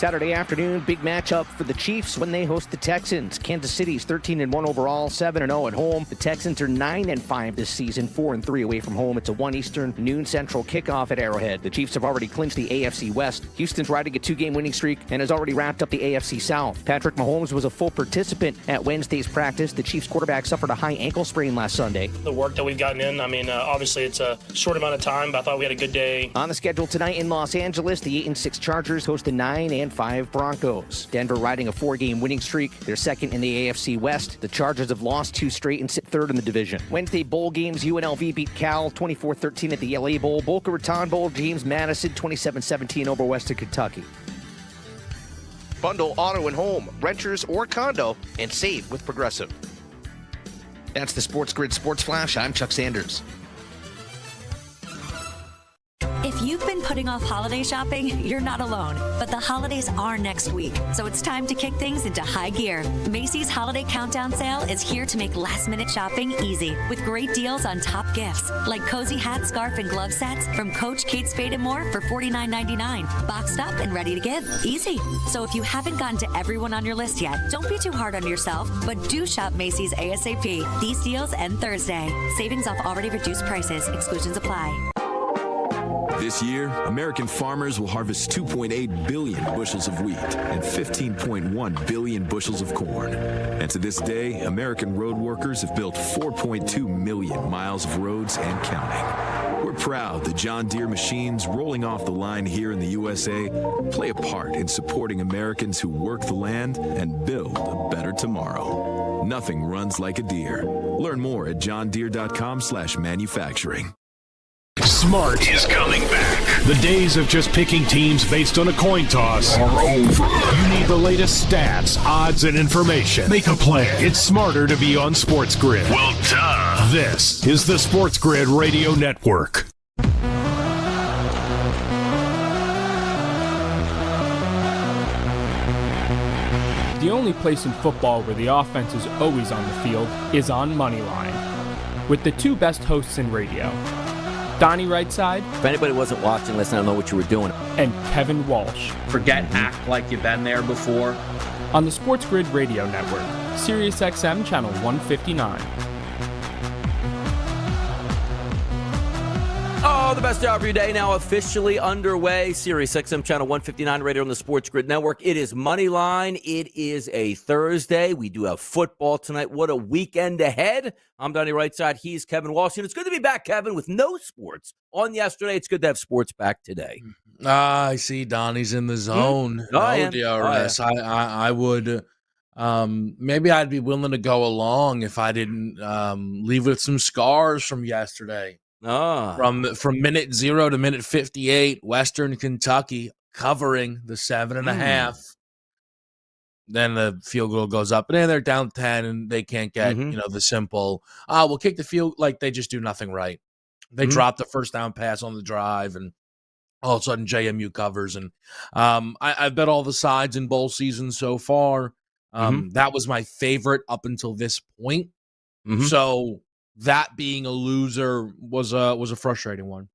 Saturday afternoon, big matchup for the Chiefs when they host the Texans. Kansas City's 13-1 overall, 7-0 at home. The Texans are 9-5 this season, 4-3 away from home. It's a 1 Eastern, noon Central kickoff at Arrowhead. The Chiefs have already clinched the AFC West. Houston's riding a 2-game winning streak and has already wrapped up the AFC South. Patrick Mahomes was a full participant at Wednesday's practice. The Chiefs quarterback suffered a high ankle sprain last Sunday. The work that we've gotten in, obviously it's a short amount of time, but I thought we had a good day. On the schedule tonight in Los Angeles, the 8-6 Chargers host the 9-5 Broncos. Denver riding a 4-game winning streak. They're second in the AFC West. The Chargers have lost 2 straight and sit third in the division. Wednesday bowl games, UNLV beat Cal 24-13 at the LA Bowl. Boca Raton Bowl, James Madison 27-17 over Western Kentucky. Bundle auto and home, renters or condo, and save with Progressive. That's the SportsGrid Sports Flash. I'm Chuck Sanders. If you've been putting off holiday shopping, you're not alone. But the holidays are next week, so it's time to kick things into high gear. Macy's Holiday Countdown Sale is here to make last-minute shopping easy with great deals on top gifts like cozy hat, scarf, and glove sets from Coach, Kate Spade, and more for $49.99. Boxed up and ready to give. Easy. So if you haven't gotten to everyone on your list yet, don't be too hard on yourself, but do shop Macy's ASAP. These deals end Thursday. Savings off already reduced prices. Exclusions apply. This year, American farmers will harvest 2.8 billion bushels of wheat and 15.1 billion bushels of corn. And to this day, American road workers have built 4.2 million miles of roads and counting. We're proud that John Deere machines rolling off the line here in the USA play a part in supporting Americans who work the land and build a better tomorrow. Nothing runs like a Deere. Learn more at johndeere.com/manufacturing. Smart is coming back. The days of just picking teams based on a coin toss are over. You need the latest stats, odds, and information. Make a play. It's smarter to be on SportsGrid. Well, duh. This is the SportsGrid Radio Network. The only place in football where the offense is always on the field is on Moneyline. With the 2 best hosts in radio, Donnie Rightside. If anybody wasn't watching, listen, I don't know what you were doing. And Kevin Walsh. Forget act like you've been there before. On the SportsGrid Radio Network, Sirius XM Channel 159. Oh, the best hour of your day now officially underway. Sirius XM Channel 159 radio on the SportsGrid Network. It is Moneyline. It is a Thursday. We do have football tonight. What a weekend ahead. I'm Donnie Rightside. He's Kevin Walsh. And it's good to be back, Kevin, with no sports on yesterday. It's good to have sports back today. I see Donnie's in the zone. No DRS. I would... maybe I'd be willing to go along if I didn't leave with some scars from yesterday. From minute 0 to minute 58, Western Kentucky covering the 7.5. Then the field goal goes up, and then they're down 10, and they can't get the simple. We'll kick the field. Like they just do nothing right. They drop the first down pass on the drive, and all of a sudden JMU covers. And I've bet all the sides in bowl season so far. That was my favorite up until this point. So. That being a loser was a frustrating one.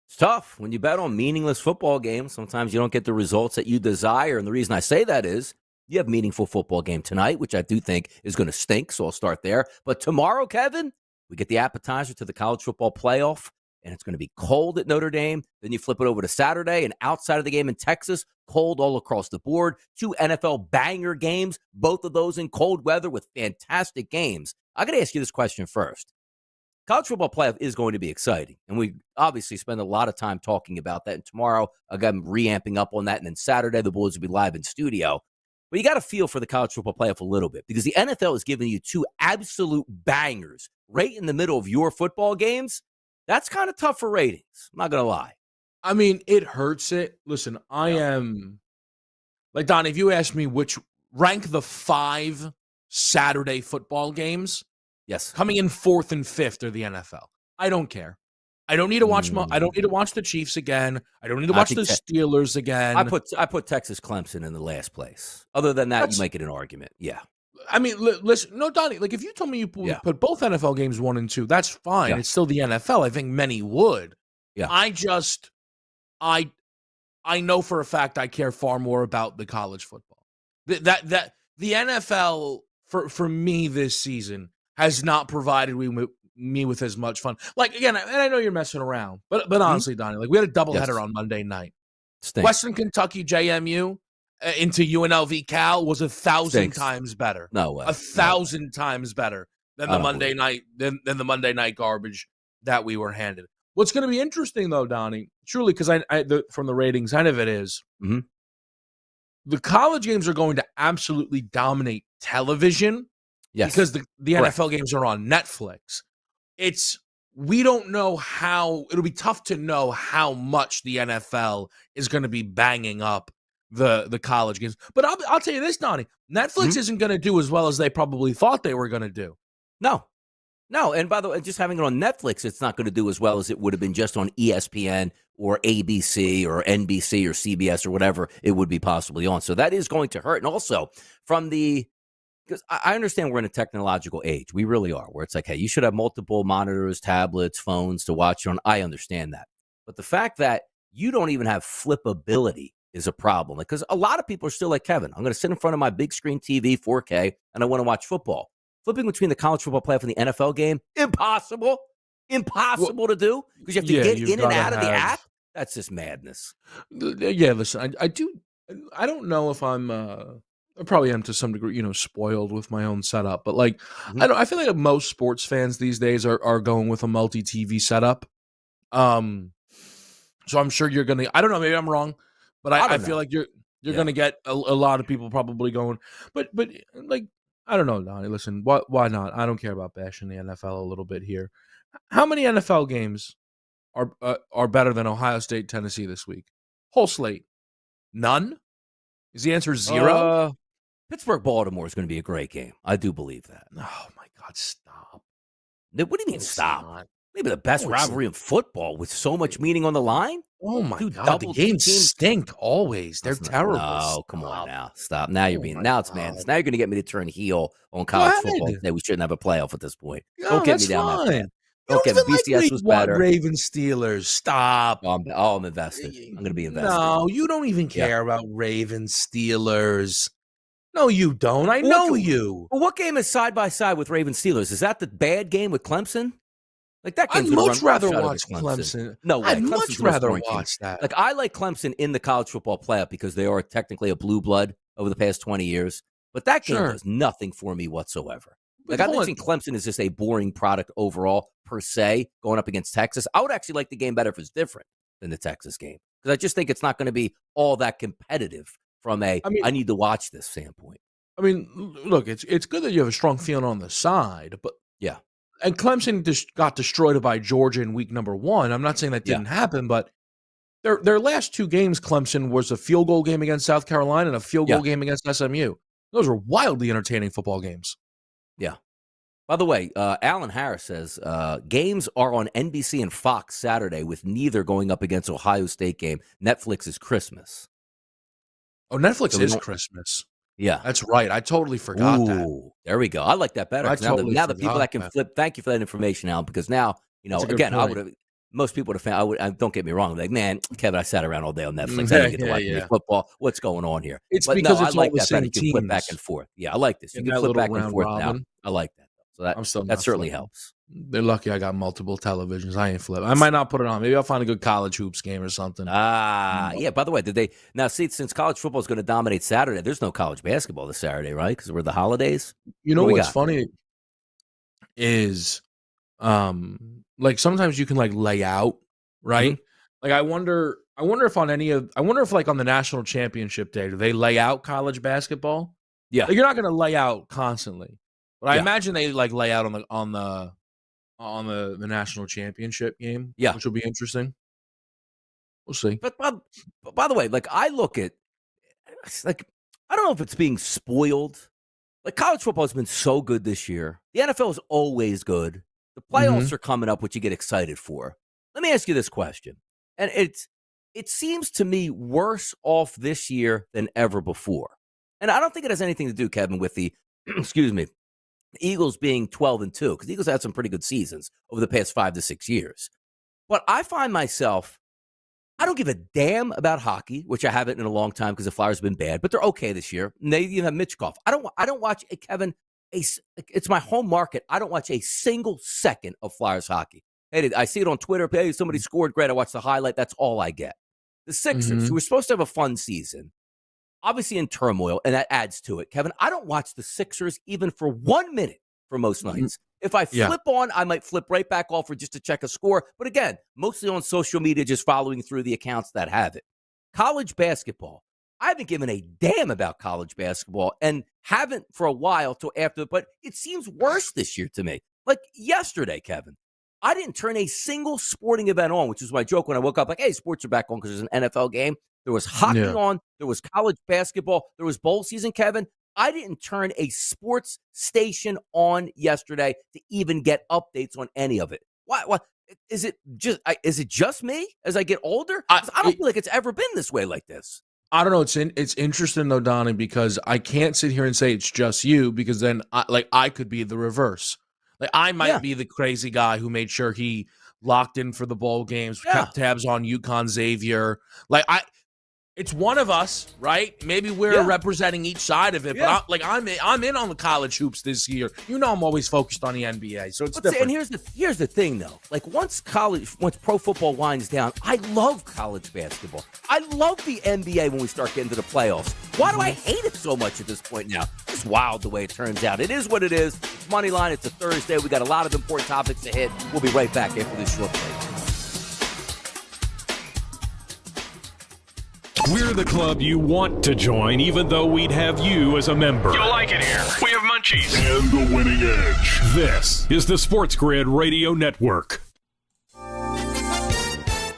It's tough when you bet on meaningless football games. Sometimes you don't get the results that you desire, and the reason I say that is you have a meaningful football game tonight, which I do think is going to stink, so I'll start there. But tomorrow, Kevin, we get the appetizer to the college football playoff, and it's going to be cold at Notre Dame. Then you flip it over to Saturday, and outside of the game in Texas, cold all across the board. 2 NFL banger games, both of those in cold weather with fantastic games. I got to ask you this question first. College football playoff is going to be exciting, and we obviously spend a lot of time talking about that. And tomorrow, again, reamping up on that, and then Saturday, the Bulls will be live in studio. But you got to feel for the college football playoff a little bit because the NFL is giving you 2 absolute bangers right in the middle of your football games. That's kind of tough for ratings. I'm not going to lie. I mean, it hurts it. Listen, I am like Don. If you ask me which rank the 5 Saturday football games, yes, coming in 4th and 5th are the NFL. I don't care. I don't need to watch. I don't need to watch the Chiefs again. I don't need to watch the Steelers again. I put Texas Clemson in the last place. Other than that, you make it an argument. Yeah. I mean, listen, no, Donnie. Like, if you told me you put both NFL games 1 and 2, that's fine. Yeah. It's still the NFL. I think many would. Yeah. I I know for a fact I care far more about the college football. The NFL for me this season has not provided me with as much fun. Like, again, and I know you're messing around, but honestly, Donnie, like we had a doubleheader on Monday night. Stinks. Western Kentucky JMU into UNLV Cal was 1,000 times better. No way. 1,000 times better than the Monday night than the Monday night garbage that we were handed. What's going to be interesting though, Donnie, truly, because from the ratings end of it is the college games are going to absolutely dominate television. Yes, because the NFL games are on Netflix. We don't know how, it'll be tough to know how much the NFL is going to be banging up the college games. But I'll tell you this, Donnie, Netflix isn't going to do as well as they probably thought they were going to do. No, and by the way, just having it on Netflix, it's not going to do as well as it would have been just on ESPN or ABC or NBC or CBS or whatever it would be possibly on. So that is going to hurt. And also because I understand we're in a technological age. We really are, where it's like, hey, you should have multiple monitors, tablets, phones to watch on. I understand that. But the fact that you don't even have flippability is a problem. Because a lot of people are still like, Kevin, I'm going to sit in front of my big screen TV, 4K, and I want to watch football. Flipping between the college football playoff and the NFL game, impossible to do because you have to get in and out of the app. That's just madness. Yeah, listen, I don't know if I probably am to some degree, spoiled with my own setup, but like, I feel like most sports fans these days are going with a multi-TV setup. So I'm sure you're going to, I don't know, maybe I'm wrong, but I feel like you're going to get a lot of people probably going, but like, I don't know, Donnie. Listen, why not? I don't care about bashing the NFL a little bit here. How many NFL games are better than Ohio State, Tennessee this week? Whole slate. None? Is the answer 0? Pittsburgh, Baltimore is going to be a great game. I do believe that. Oh my God, stop. What do you mean stop? Maybe the best rivalry in football with so much meaning on the line. Oh my God, the games stink always. They're terrible. Oh, come on now. Stop. Now you're being, now it's madness. Now you're going to get me to turn heel on college football and say we shouldn't have a playoff at this point. Don't get me down that path. Don't get BCS was better. Ravens Steelers. Stop. I'm invested. I'm going to be invested. No, you don't even care about Ravens Steelers. No, you don't. I know you. Well, what game is side by side with Ravens Steelers? Is that the bad game with Clemson? Like that I'd much rather watch Clemson. No way. I'd much rather watch that. Like I like Clemson in the college football playoff because they are technically a blue blood over the past 20 years. But that game does nothing for me whatsoever. Like I think Clemson is just a boring product overall per se going up against Texas. I would actually like the game better if it's different than the Texas game because I just think it's not going to be all that competitive from I need to watch this standpoint. I mean, look, it's good that you have a strong feeling on the side, but yeah. And Clemson just got destroyed by Georgia in week number 1. I'm not saying that didn't happen, but their last 2 games, Clemson was a field goal game against South Carolina and a field goal game against SMU. Those were wildly entertaining football games. Yeah. By the way, Alan Harris says games are on NBC and Fox Saturday with neither going up against Ohio State game. Netflix is Christmas. Oh, Netflix is Christmas. Yeah. That's right. I totally forgot that. There we go. I like that better. Now the people that can flip, thank you for that information, Alan, because now, again, I would have, most people would have found, don't get me wrong, like, man, Kevin, I sat around all day on Netflix. I didn't get to watch any football. What's going on here? It's because it's I like all that better. You can flip back and forth. Yeah, I like this. You can flip back and forth now. I like that. So that certainly helps. They're lucky I got multiple televisions. I ain't flip. I might not put it on. Maybe I'll find a good college hoops game or something. Yeah. By the way, since college football is going to dominate Saturday, there's no college basketball this Saturday, right? Because we're the holidays. You know what's funny is, like sometimes you can like lay out, right? Mm-hmm. Like I wonder if on the national championship day, do they lay out college basketball? Yeah, like, you're not going to lay out constantly, but I imagine they like lay out on the national championship game. Yeah, which will be interesting. We'll see. But by the way, like I look at, like I don't know if it's being spoiled. Like college football has been so good this year. The NFL is always good. The playoffs are coming up, which you get excited for. Let me ask you this question, and it seems to me worse off this year than ever before. And I don't think it has anything to do, Kevin, with the the Eagles being 12-2, because the Eagles had some pretty good seasons over the past 5 to 6 years. But I find myself, I don't give a damn about hockey, which I haven't in a long time because the Flyers have been bad, but they're okay this year. And they even have Mitchkov. I don't watch Kevin. It's my home market. I don't watch a single second of Flyers hockey. Hey, I see it on Twitter. Hey, somebody scored. Great. I watch the highlight. That's all I get. The Sixers, who were supposed to have a fun season, obviously in turmoil, and that adds to it. Kevin, I don't watch the Sixers even for 1 minute for most nights. If I flip on, I might flip right back off for just to check a score. But again, mostly on social media, just following through the accounts that have it. College basketball. I haven't given a damn about college basketball and haven't for a while till after, but it seems worse this year to me. Like yesterday, Kevin, I didn't turn a single sporting event on, which was my joke when I woke up, like, hey, sports are back on because there's an NFL game. There was hockey on. There was college basketball. There was bowl season, Kevin. I didn't turn a sports station on yesterday to even get updates on any of it. Why is it just me as I get older? I don't feel like it's ever been this way like this. I don't know. It's interesting though, Donnie, because I can't sit here and say it's just you, because then I could be the reverse. Like I might be the crazy guy who made sure he locked in for the bowl games, kept tabs on UConn, Xavier. It's one of us, right? Maybe we're representing each side of it, but I'm in on the college hoops this year. You know, I'm always focused on the NBA, so it's different. And here's the thing, though. Like once pro football winds down, I love college basketball. I love the NBA when we start getting to the playoffs. Why do I hate it so much at this point now? It's wild the way it turns out. It is what it is. It's Moneyline. It's a Thursday. We got a lot of important topics to hit. We'll be right back after this short break. We're the club you want to join, even though we'd have you as a member. You'll like it here. We have munchies. And the winning edge. This is the SportsGrid Radio Network.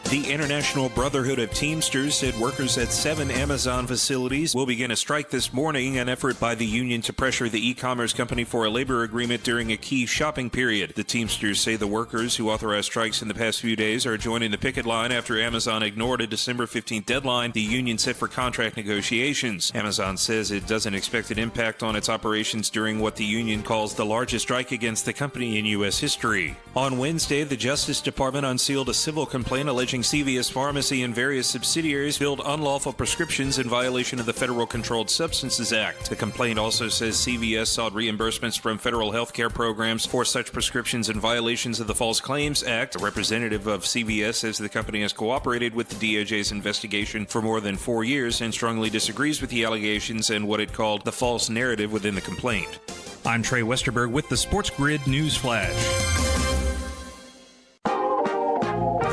The International Brotherhood of Teamsters said workers at 7 Amazon facilities will begin a strike this morning, an effort by the union to pressure the e-commerce company for a labor agreement during a key shopping period. The Teamsters say the workers who authorized strikes in the past few days are joining the picket line after Amazon ignored a December 15th deadline the union set for contract negotiations. Amazon says it doesn't expect an impact on its operations during what the union calls the largest strike against the company in U.S. history. On Wednesday, the Justice Department unsealed a civil complaint alleging CVS Pharmacy and various subsidiaries filled unlawful prescriptions in violation of the Federal Controlled Substances Act. The complaint also says CVS sought reimbursements from federal health care programs for such prescriptions in violations of the False Claims Act. A representative of CVS says the company has cooperated with the DOJ's investigation for more than 4 years and strongly disagrees with the allegations and what it called the false narrative within the complaint. I'm Trey Westerberg with the SportsGrid News Flash.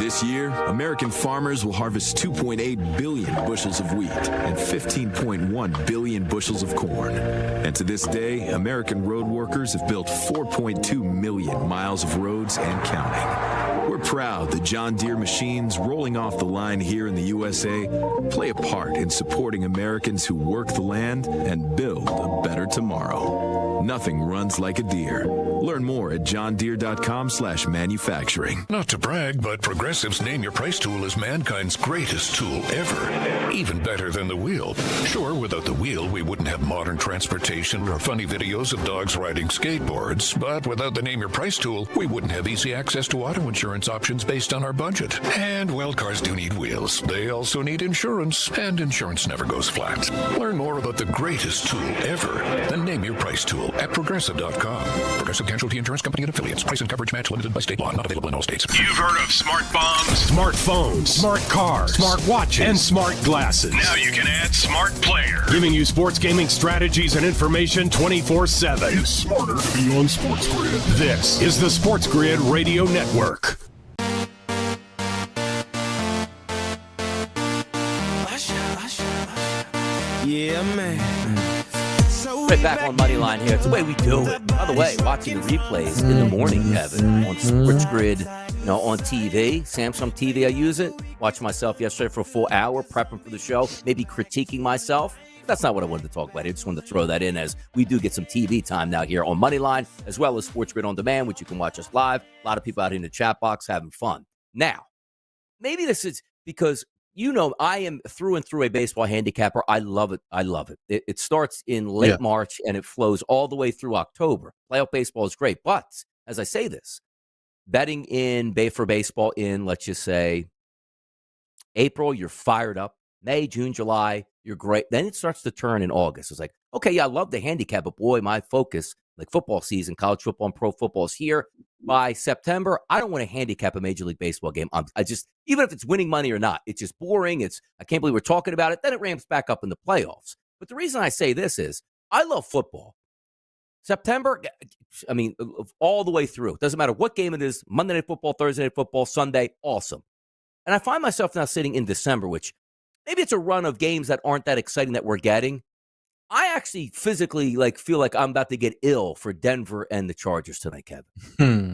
This year, American farmers will harvest 2.8 billion bushels of wheat and 15.1 billion bushels of corn. And to this day, American road workers have built 4.2 million miles of roads and counting. We're proud that John Deere machines rolling off the line here in the USA play a part in supporting Americans who work the land and build a better tomorrow. Nothing runs like a Deere. Learn more at johndeere.com/manufacturing. Not to brag, but Progressive's Name Your Price tool is mankind's greatest tool ever. Even better than the wheel. Sure, without the wheel, we wouldn't have modern transportation or funny videos of dogs riding skateboards. But without the Name Your Price tool, we wouldn't have easy access to auto insurance options based on our budget. And, well, cars do need wheels. They also need insurance, and insurance never goes flat. Learn more about the greatest tool ever, the Name Your Price tool at Progressive.com. Progressive Casualty Insurance Company and affiliates. Price and coverage match limited by state law. Not available in all states. You've heard of smart bombs, Smartphones, smart cars, smart watches, and smart glasses. Now you can add smart player. Giving you sports gaming strategies and information 24/7. It's smarter to be on SportsGrid. This is the SportsGrid Radio Network. Yeah, man. Right back on Moneyline here. It's the way we do it. By the way, watching the replays in the morning, Kevin, on SportsGrid, on TV, Samsung TV, I use it. Watched myself yesterday for a full hour, prepping for the show, maybe critiquing myself. That's not what I wanted to talk about. I just wanted to throw that in as we do get some TV time now here on Moneyline, as well as SportsGrid On Demand, which you can watch us live. A lot of people out in the chat box having fun. Now, maybe this is because I am through and through a baseball handicapper. I love it. It starts in late March and it flows all the way through October. Playoff baseball is great. But as I say this, betting in for baseball in, let's just say, April, you're fired up. May, June, July, you're great. Then it starts to turn in August. It's like, okay, yeah, I love the handicap, but boy, my focus, like football season, college football and pro football is here. By September, I don't want to handicap a Major League Baseball game. I just, even if it's winning money or not, it's just boring. I can't believe we're talking about it. Then it ramps back up in the playoffs. But the reason I say this is I love football. September, I mean, all the way through. It doesn't matter what game it is, Monday Night Football, Thursday Night Football, Sunday, awesome. And I find myself now sitting in December, which maybe it's a run of games that aren't that exciting that we're getting. I actually physically feel like I'm about to get ill for Denver and the Chargers tonight, Kevin.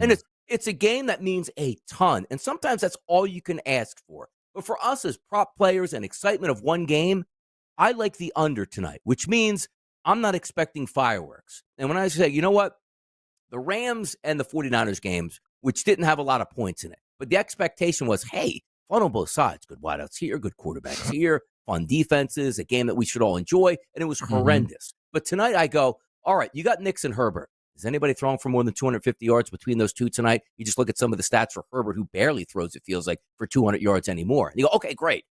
And it's a game that means a ton. And sometimes that's all you can ask for. But for us as prop players and excitement of one game, I like the under tonight, which means I'm not expecting fireworks. And when I say, you know what? The Rams and the 49ers games, which didn't have a lot of points in it, but the expectation was, hey, fun on both sides. Good wideouts here, good quarterbacks here, fun defenses, a game that we should all enjoy, and it was horrendous. But tonight I go, all right, you got Nix and Herbert. Is anybody throwing for more than 250 yards between those two tonight? You just look at some of the stats for Herbert, who barely throws, it feels like, for 200 yards anymore. And you go, okay, great.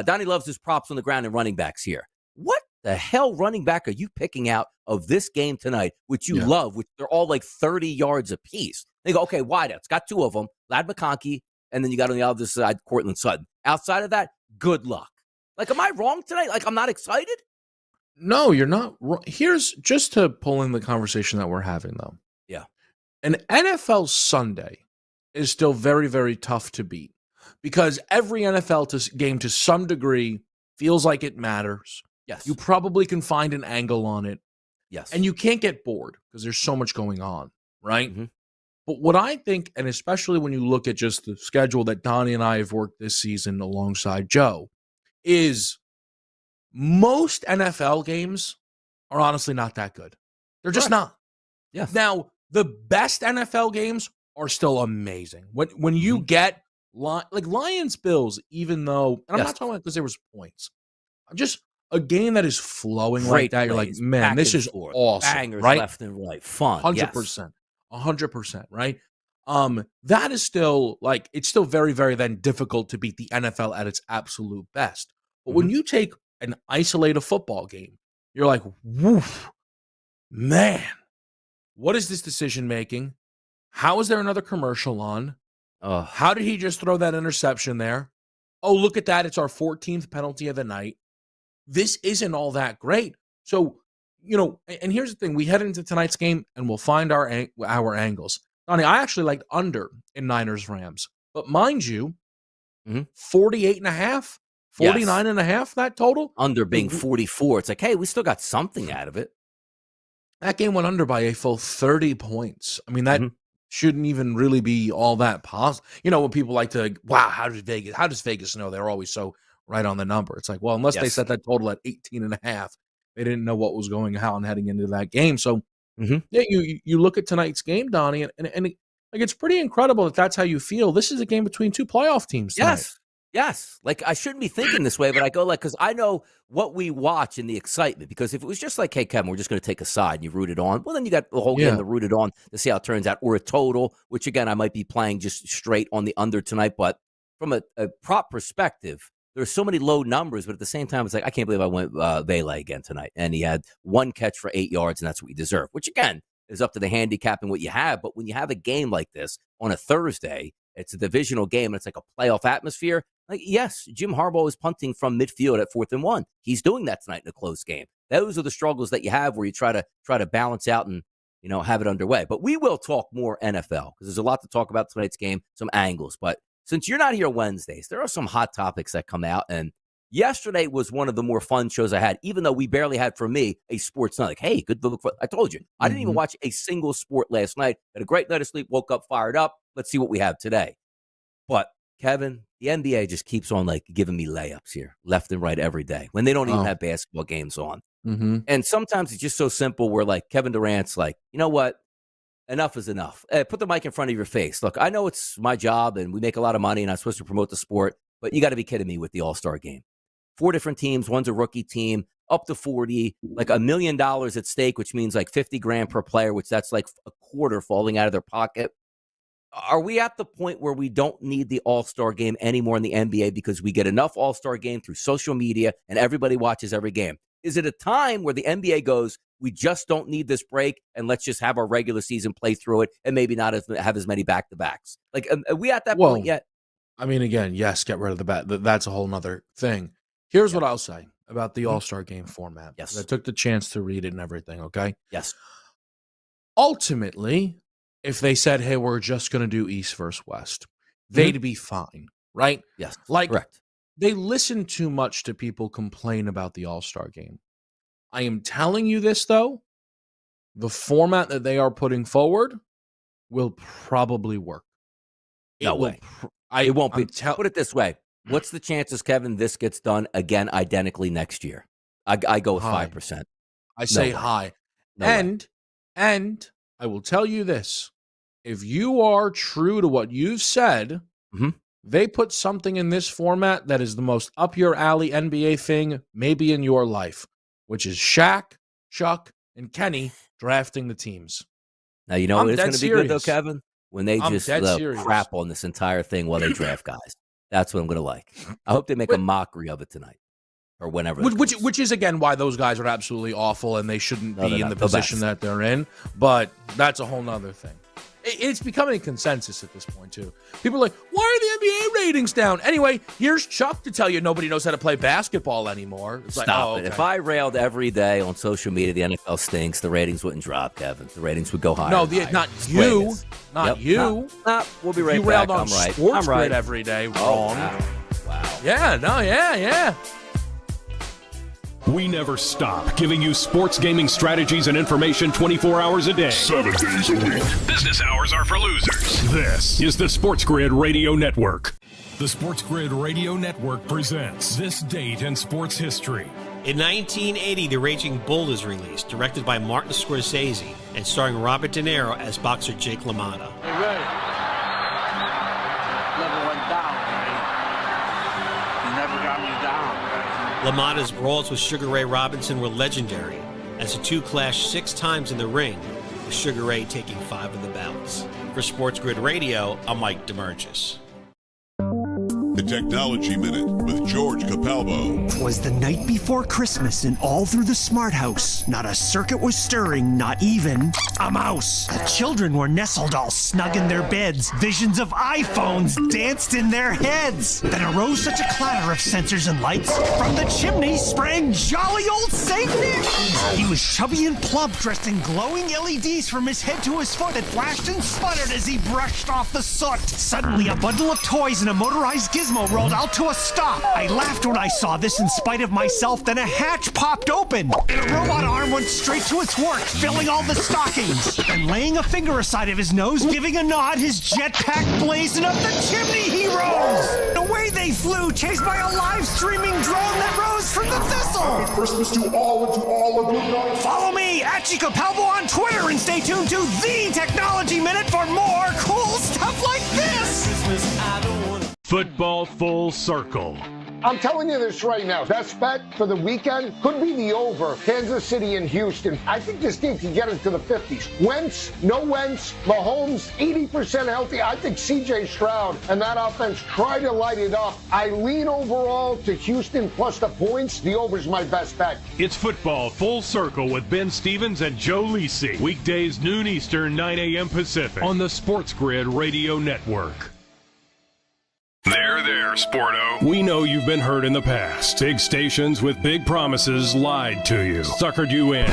Donnie loves his props on the ground and running backs here. What the hell running back are you picking out of this game tonight, which you love, which they're all like 30 yards apiece? They go, okay, wideouts, got two of them, Lad McConkey, and then you got on the other side, Cortland Sutton. Outside of that, good luck. Am I wrong tonight? I'm not excited? No, you're not wrong. Here's just to pull in the conversation that we're having, though. Yeah. An NFL Sunday is still very, very tough to beat because every NFL game to some degree feels like it matters. Yes. You probably can find an angle on it. Yes. And you can't get bored because there's so much going on, right? Mm-hmm. But what I think, and especially when you look at just the schedule that Donnie and I have worked this season alongside Joe, is most NFL games are honestly not that good. They're just not. Yes. Now, the best NFL games are still amazing. When you get Lions Bills, even though, and I'm not talking about because there was points. Just a game that is flowing like that. You're like, man, this is awesome. Bangers right? left and right. Fun. 100%. 100%, right? That is still it's still very, very then difficult to beat the NFL at its absolute best. But when you take an isolated football game, you're like, woof, man, what is this decision making? How is there another commercial on? How did he just throw that interception there? Oh, look at that. It's our 14th penalty of the night. This isn't all that great. So, and here's the thing. We head into tonight's game and we'll find our angles. Donnie, I actually liked under in Niners-Rams. But mind you, 48.5, 49.5, that total. Under being 44. It's like, hey, we still got something out of it. That game went under by a full 30 points. I mean, that shouldn't even really be all that possible. When people like to, wow, how does Vegas know? They're always so right on the number. It's like, well, unless they set that total at 18.5, they didn't know what was going on heading into that game. So, yeah, you look at tonight's game, Donnie, and it's pretty incredible that that's how you feel. This is a game between two playoff teams tonight. Yes. I shouldn't be thinking this way, but I go because I know what we watch and the excitement. Because if it was just like, hey, Kevin, we're just going to take a side and you root it on, well, then you got the whole game to root it on to see how it turns out, or a total, which again, I might be playing just straight on the under tonight. But from a prop perspective, there's so many low numbers, but at the same time, it's like, I can't believe I went Vela again tonight. And he had one catch for 8 yards, and that's what we deserve, which again is up to the handicapping what you have. But when you have a game like this on a Thursday, it's a divisional game, and it's like a playoff atmosphere. Yes, Jim Harbaugh is punting from midfield at 4th and 1. He's doing that tonight in a close game. Those are the struggles that you have where you try to balance out and have it underway. But we will talk more NFL because there's a lot to talk about tonight's game, some angles. But since you're not here Wednesdays, there are some hot topics that come out. And yesterday was one of the more fun shows I had, even though we barely had, for me, a sports night. Hey, good to look for. I told you, I didn't even watch a single sport last night. Had a great night of sleep, woke up fired up. Let's see what we have today. But Kevin, the NBA just keeps on giving me layups here, left and right every day when they don't even have basketball games on. And sometimes it's just so simple where Kevin Durant's like, you know what? Enough is enough. Put the mic in front of your face. Look, I know it's my job and we make a lot of money and I'm supposed to promote the sport, but you got to be kidding me with the All-Star game. 4 different teams. One's a rookie team, up to 40, $1 million at stake, which means $50 grand per player, which that's a quarter falling out of their pocket. are we at the point where we don't need the All-Star game anymore in the NBA because we get enough All-Star game through social media and everybody watches every game? Is it a time where the NBA goes, we just don't need this break and let's just have our regular season play through it and maybe not have as many back-to-backs? Like, are we at that point yet? I mean, again, yes, get rid of the bat. That's a whole nother thing. Here's what I'll say about the All-Star game format. Yes. I took the chance to read it and everything, okay? Yes. Ultimately, if they said, hey, we're just going to do East versus West, they'd be fine, right? Yes, like, correct. They listen too much to people complain about the All-Star game. I am telling you this, though. The format that they are putting forward will probably work. No way. It won't be. Put it this way. What's the chances, Kevin, this gets done again identically next year? I go with 5%. I say high. And I will tell you this. If you are true to what you've said, they put something in this format that is the most up your alley NBA thing maybe in your life, which is Shaq, Chuck, and Kenny drafting the teams. Now, you know it's going to be good, though, Kevin? When they just crap on this entire thing while they draft guys. That's what I'm going to like. I hope they make a mockery of it tonight or whenever. Which is, again, why those guys are absolutely awful and they shouldn't be in the position that they're in. But that's a whole nother thing. It's becoming a consensus at this point, too. People are like, why are the NBA ratings down? Anyway, here's Chuck to tell you nobody knows how to play basketball anymore. It's Stop it. If I railed every day on social media, the NFL stinks, the ratings wouldn't drop, Kevin. The ratings would go higher. No, not you. Not you. We'll be right you back. Railed on I'm right. SportsGrid every day. Wrong. Wow. Yeah. We never stop giving you sports gaming strategies and information 24 hours a day. 7 days a week. Business hours are for losers. This is the SportsGrid Radio Network. The SportsGrid Radio Network presents This Date in Sports History. In 1980, The Raging Bull is released, directed by Martin Scorsese and starring Robert De Niro as boxer Jake LaMotta. Hey, Ray. Never went down, Ray. You never got me down, Ray. LaMotta's brawls with Sugar Ray Robinson were legendary, as the two clashed 6 times in the ring, with Sugar Ray taking 5 of the bouts. For SportsGrid Radio, I'm Mike DeMurgis. The Technology Minute with George Capalbo. 'Twas the night before Christmas, and all through the smart house, not a circuit was stirring, not even a mouse. The children were nestled all snug in their beds. Visions of iPhones danced in their heads. Then arose such a clatter of sensors and lights. From the chimney sprang jolly old Saint Nick. He was chubby and plump, dressed in glowing LEDs from his head to his foot. It flashed and sputtered as he brushed off the soot. Suddenly, a bundle of toys and a motorized gizmo rolled out to a stop. I laughed when I saw this in spite of myself. Then a hatch popped open, and a robot arm went straight to its work, filling all the stockings. And laying a finger aside of his nose, giving a nod, his jetpack blazing up the chimney he rose. Away they flew, chased by a live streaming drone that rose from the thistle. Happy Christmas to all and to all a good night. Follow me at Chico Palvo on Twitter and stay tuned to The Technology Minute for more cool stuff like this. Football Full Circle. I'm telling you this right now. Best bet for the weekend could be the over. Kansas City and Houston. I think this team can get into the 50s. Wentz, no Wentz. Mahomes, 80% healthy. I think C.J. Stroud and that offense try to light it up. I lean overall to Houston plus the points. The over's my best bet. It's Football Full Circle with Ben Stevens and Joe Lisi. Weekdays noon Eastern, 9 a.m. Pacific on the SportsGrid Radio Network. There, Sporto. We know you've been hurt in the past. Big stations with big promises lied to you, suckered you in.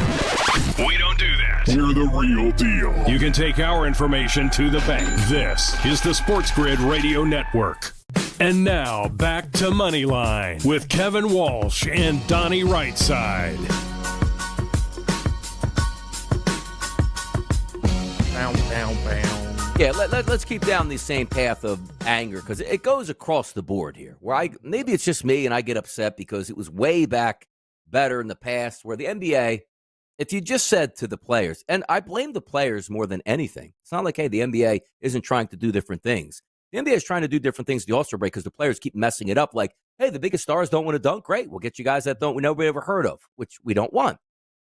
We don't do that. We're the real deal. You can take our information to the bank. This is the SportsGrid Radio Network. And now, back to Moneyline with Kevin Walsh and Donnie Rightside. Yeah, let's keep down the same path of anger because it goes across the board here. Where maybe it's just me and I get upset because it was way back better in the past where the NBA, if you just said to the players, and I blame the players more than anything. It's not like, hey, the NBA isn't trying to do different things. The NBA is trying to do different things at the All-Star break because the players keep messing it up like, hey, the biggest stars don't want to dunk. Great, we'll get you guys that don't we nobody ever heard of, which we don't want.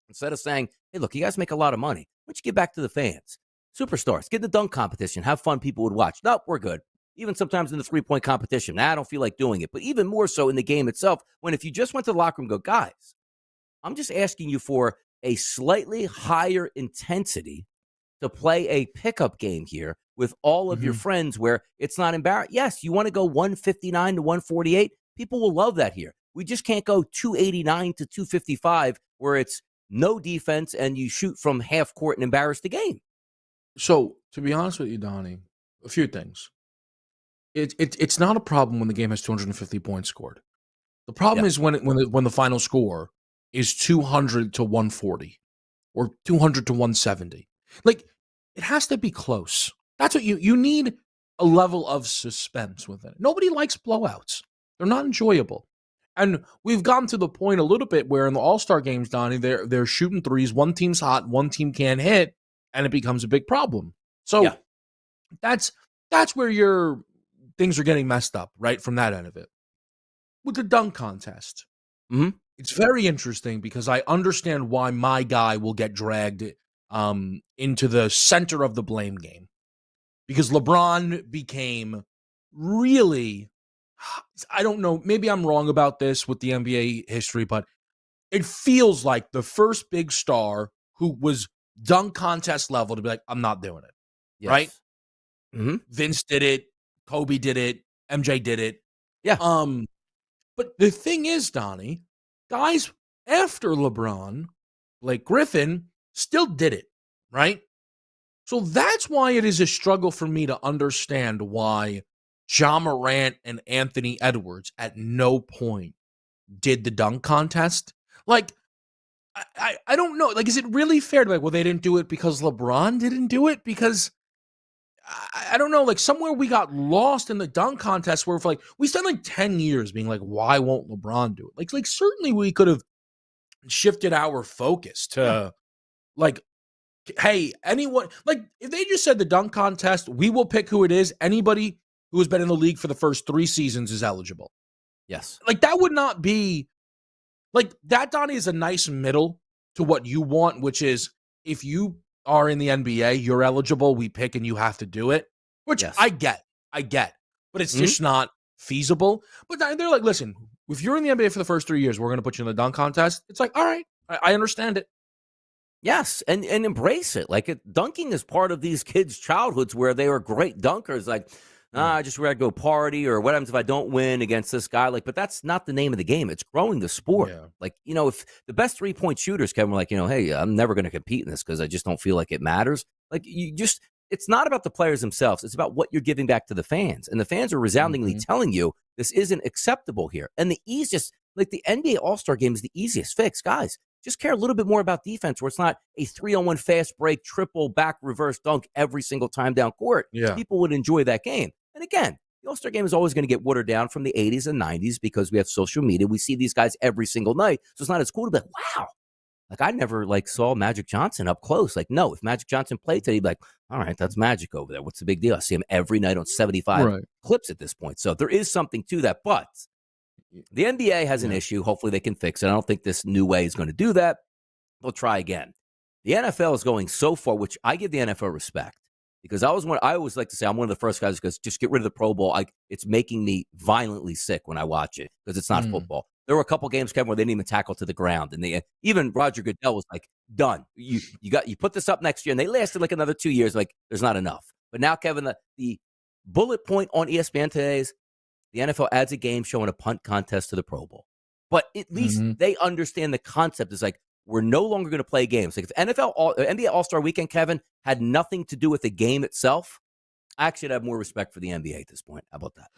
Instead of saying, hey, look, you guys make a lot of money. Why don't you give back to the fans? superstars. Get the dunk competition. Have fun. People would watch. Nope, we're good. Even sometimes in the three-point competition. I don't feel like doing it. But even more so in the game itself, when if you just went to the locker room and go, guys, I'm just asking you for a slightly higher intensity to play a pickup game here with all of your friends where it's not embarrassing. Yes, you want to go 159 to 148. People will love that here. We just can't go 289 to 255 where it's no defense and you shoot from half court and embarrass the game. So, to be honest with you, Donnie, a few things. It's not a problem when the game has 250 points scored. The problem is when the final score is 200 to 140 or 200 to 170. Like, it has to be close. That's what you need, a level of suspense with it. Nobody likes blowouts. They're not enjoyable. And we've gotten to the point a little bit where in the All-Star games, Donnie, they're shooting threes. One team's hot, one team can't hit, and it becomes a big problem. So that's where your things are getting messed up, right, from that end of it. With the dunk contest, it's very interesting because I understand why my guy will get dragged into the center of the blame game. Because LeBron became really, I don't know, maybe I'm wrong about this with the NBA history, but it feels like the first big star who was dunk contest level to be like, I'm not doing it, right? Vince did it, Kobe did it, MJ did it. But the thing is, Donnie, guys after LeBron, Blake Griffin, still did it, right? So that's why it is a struggle for me to understand why Ja Morant and Anthony Edwards at no point did the dunk contest. Like, I don't know. Like, is it really fair to be like, well, they didn't do it because LeBron didn't do it? Because I don't know. Like, somewhere we got lost in the dunk contest where we spent like 10 years being like, why won't LeBron do it? Like certainly we could have shifted our focus to like, hey, anyone, like if they just said the dunk contest, we will pick who it is. Anybody who has been in the league for the first 3 seasons is eligible. Yes. Like that would not be like that, Donnie, is a nice middle to what you want, which is if you are in the NBA, you're eligible, we pick and you have to do it, which I get, but it's just not feasible. But they're like, listen, if you're in the NBA for the first 3 years, we're going to put you in the dunk contest. It's like, all right, I understand it. Yes, and embrace it. Like dunking is part of these kids' childhoods where they were great dunkers. Like, I just rather go party, or what happens if I don't win against this guy? Like, but that's not the name of the game. It's growing the sport. Yeah. Like, if the best 3-point shooters, Kevin, were like, hey, I'm never going to compete in this because I just don't feel like it matters. Like, it's not about the players themselves. It's about what you're giving back to the fans. And the fans are resoundingly telling you this isn't acceptable here. And the easiest, like the NBA All-Star game is the easiest fix. Guys, just care a little bit more about defense where it's not a 3-on-1 fast break, triple back reverse dunk every single time down court. Yeah. People would enjoy that game. And again, the All-Star game is always going to get watered down from the 80s and 90s because we have social media. We see these guys every single night. So it's not as cool to be like, wow. Like I never saw Magic Johnson up close. Like, no, if Magic Johnson played today, he'd be like, all right, that's Magic over there. What's the big deal? I see him every night on 75 clips at this point. So there is something to that. But the NBA has an issue. Hopefully they can fix it. I don't think this new way is going to do that. They'll try again. The NFL is going so far, which I give the NFL respect. Because I always like to say I'm one of the first guys because just get rid of the Pro Bowl. It's making me violently sick when I watch it because it's not football. There were a couple games, Kevin, where they didn't even tackle to the ground, and even Roger Goodell was like, "Done. You put this up next year," and they lasted like another 2 years. Like there's not enough. But now, Kevin, the bullet point on ESPN today is the NFL adds a game showing a punt contest to the Pro Bowl. But at least they understand the concept. Is like, we're no longer going to play games. Like if NBA All-Star Weekend, Kevin, had nothing to do with the game itself, I actually have more respect for the NBA at this point. How about that?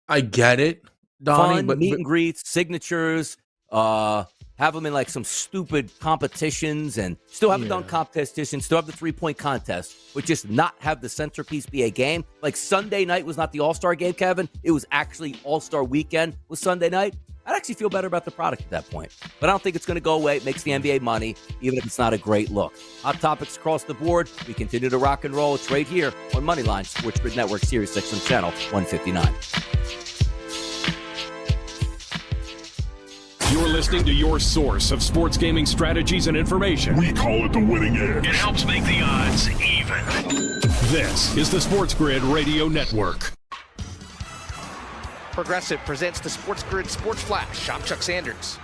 I get it, Donnie. Fun, but meet and greets, signatures, have them in like some stupid competitions and still have a dunk competition, still have the 3-point contest, but just not have the centerpiece be a game. Like Sunday night was not the All-Star game, Kevin. It was actually All-Star Weekend was Sunday night. I'd actually feel better about the product at that point. But I don't think it's going to go away. It makes the NBA money, even if it's not a great look. Hot topics across the board. We continue to rock and roll. It's right here on Moneyline, SportsGrid Network, Sirius 6 and Channel 159. You're listening to your source of sports gaming strategies and information. We call it the winning edge. It helps make the odds even. This is the SportsGrid Radio Network. Progressive presents the SportsGrid Sports Flash. I'm Chuck Sanders.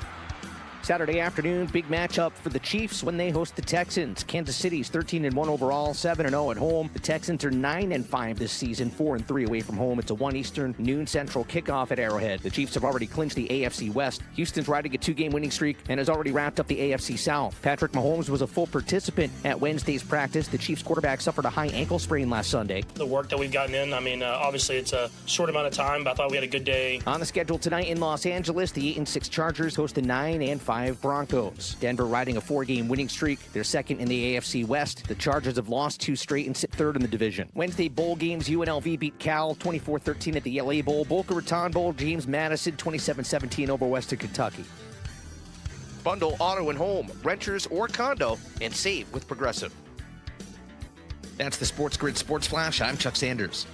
Saturday afternoon, big matchup for the Chiefs when they host the Texans. Kansas City's 13-1 overall, 7-0 at home. The Texans are 9-5 this season, 4-3 away from home. It's a 1 Eastern, noon Central kickoff at Arrowhead. The Chiefs have already clinched the AFC West. Houston's riding a 2-game winning streak and has already wrapped up the AFC South. Patrick Mahomes was a full participant at Wednesday's practice. The Chiefs quarterback suffered a high ankle sprain last Sunday. The work that we've gotten in, obviously it's a short amount of time, but I thought we had a good day. On the schedule tonight in Los Angeles, the 8-6 Chargers host the 9-5 Broncos. Denver riding a 4-game winning streak. They're second in the AFC West. The Chargers have lost 2 straight and sit third in the division. Wednesday bowl games, UNLV beat Cal 24-13 at the LA Bowl. Boca Raton Bowl, James Madison 27-17 over Western Kentucky. Bundle auto and home, renters or condo, and save with Progressive. That's the SportsGrid Sports Flash. I'm Chuck Sanders.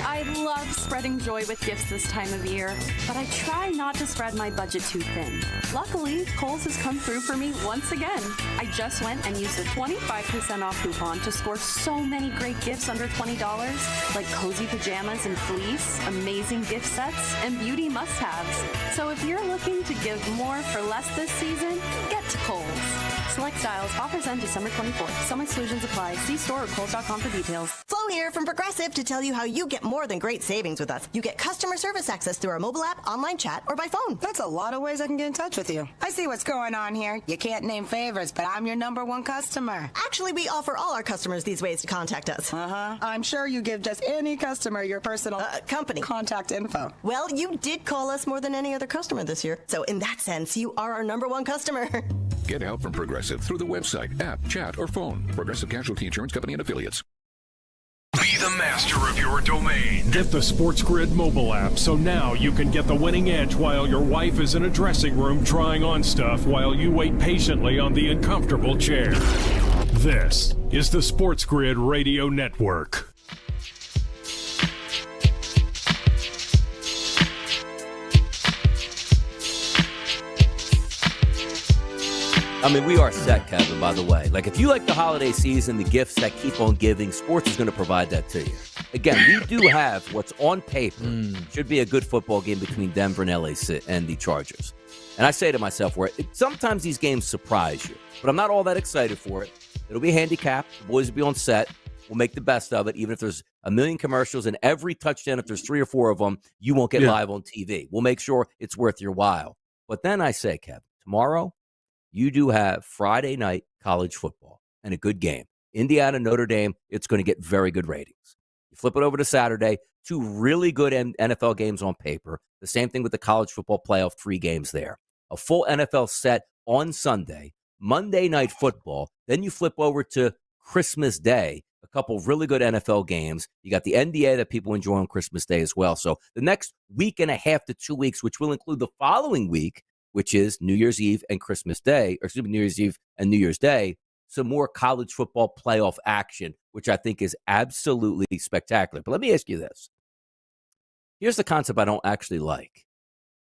I love spreading joy with gifts this time of year, but I try not to spread my budget too thin. Luckily, Kohl's has come through for me once again. I just went and used a 25% off coupon to score so many great gifts under $20, like cozy pajamas and fleece, amazing gift sets, and beauty must-haves. So if you're looking to give more for less this season, get to Kohl's. Select styles. Offers end December 24th. Some exclusions apply. See store or Kohl's.com for details. Flo here from Progressive to tell you how you get more than great savings with us. You get customer service access through our mobile app, online chat, or by phone. That's a lot of ways I can get in touch with you. I see what's going on here. You can't name favorites, but I'm your #1 customer. Actually, we offer all our customers these ways to contact us. I'm sure you give just any customer your personal company contact info. Well, you did call us more than any other customer this year. So in that sense, you are our #1 customer. Get help from Progressive through the website, app, chat, or phone. Progressive Casualty Insurance Company and Affiliates. Be the master of your domain. Get the SportsGrid mobile app so now you can get the winning edge while your wife is in a dressing room trying on stuff while you wait patiently on the uncomfortable chair. This is the SportsGrid Radio Network. We are set, Kevin, by the way. Like, if you like the holiday season, the gifts that keep on giving, sports is going to provide that to you. Again, we do have what's on paper should be a good football game between Denver and LA and the Chargers. And I say to myself, sometimes these games surprise you, but I'm not all that excited for it. It'll be handicapped. The boys will be on set. We'll make the best of it. Even if there's a million commercials and every touchdown, if there's 3 or 4 of them, you won't get live on TV. We'll make sure it's worth your while. But then I say, Kevin, tomorrow, you do have Friday night college football and a good game. Indiana, Notre Dame, it's going to get very good ratings. You flip it over to Saturday, 2 really good NFL games on paper. The same thing with the college football playoff, 3 games there. A full NFL set on Sunday, Monday night football. Then you flip over to Christmas Day, a couple of really good NFL games. You got the NBA that people enjoy on Christmas Day as well. So the next week and a half to 2 weeks, which will include the following week, which is New Year's Eve and Christmas Day, or excuse me, New Year's Eve and New Year's Day, some more college football playoff action, which I think is absolutely spectacular. But let me ask you this. Here's the concept I don't actually like.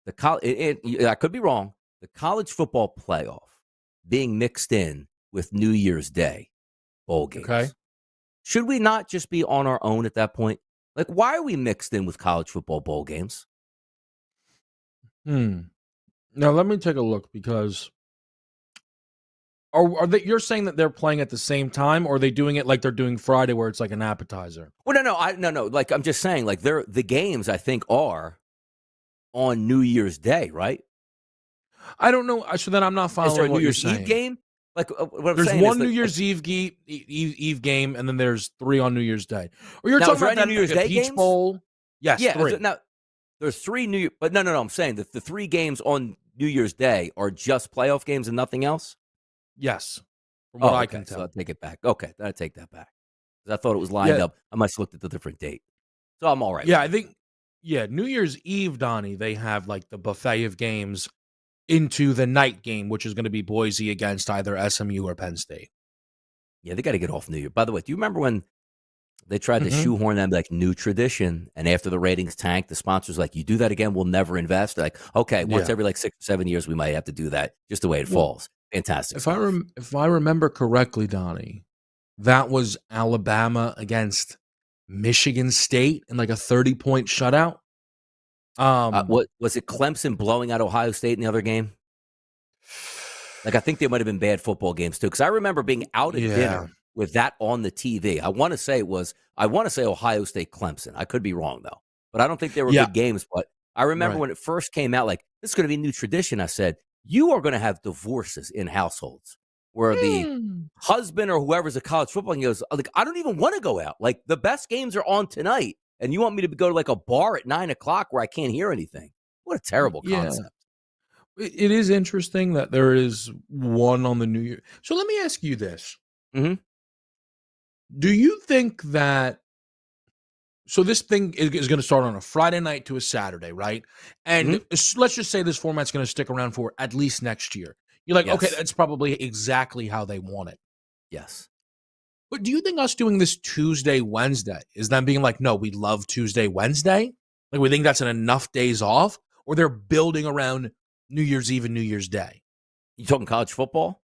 I could be wrong. The college football playoff being mixed in with New Year's Day bowl games. Okay. Should we not just be on our own at that point? Like, why are we mixed in with college football bowl games? Now, let me take a look, because are they, you're saying that they're playing at the same time, or are they doing it like they're doing Friday where it's like an appetizer? Well, no. Like, I'm just saying, like, the games, I think, are on New Year's Day, right? I don't know. So then I'm not following what you're saying. Eve game? Like, what I'm there's saying one is New Year's Eve game, and then there's 3 on New Year's Day. Or you're talking about that New Year's Day Peach games? Bowl? Yes, yeah. 3. Now, there's 3 New Year, but no. I'm saying that the 3 games on New Year's Day are just playoff games and nothing else? Yes. From what I can tell. So I'll take it back. Okay, I take that back. Because I thought it was lined up. I must have looked at the different date. So I'm all right. Yeah, I think, New Year's Eve, Donnie, they have like the buffet of games into the night game, which is going to be Boise against either SMU or Penn State. Yeah, they got to get off New Year. By the way, do you remember when They tried to shoehorn them like new tradition. And after the ratings tanked, the sponsors like, you do that again, we'll never invest. They're like, okay, once every like 6 or 7 years, we might have to do that. Just the way it falls. Fantastic. If I remember correctly, Donnie, that was Alabama against Michigan State in like a 30-point shutout. What was it? Clemson blowing out Ohio State in the other game? Like, I think they might have been bad football games too. Because I remember being out at dinner with that on the TV. I want to say Ohio State Clemson. I could be wrong though, but I don't think they were good games. But I remember when it first came out, like, this is going to be a new tradition. I said, you are going to have divorces in households where the husband or whoever's a college football game goes, like, I don't even want to go out. Like, the best games are on tonight. And you want me to go to like a bar at 9 o'clock where I can't hear anything? What a terrible concept. It is interesting that there is one on the New Year. So let me ask you this. Mm-hmm. Do you think that, so this thing is going to start on a Friday night to a Saturday, right? And let's just say this format's going to stick around for at least next year. You're like, okay, that's probably exactly how they want it. Yes. But do you think us doing this Tuesday, Wednesday is them being like, no, we love Tuesday, Wednesday? Like, we think that's enough days off? Or they're building around New Year's Eve and New Year's Day? You talking college football?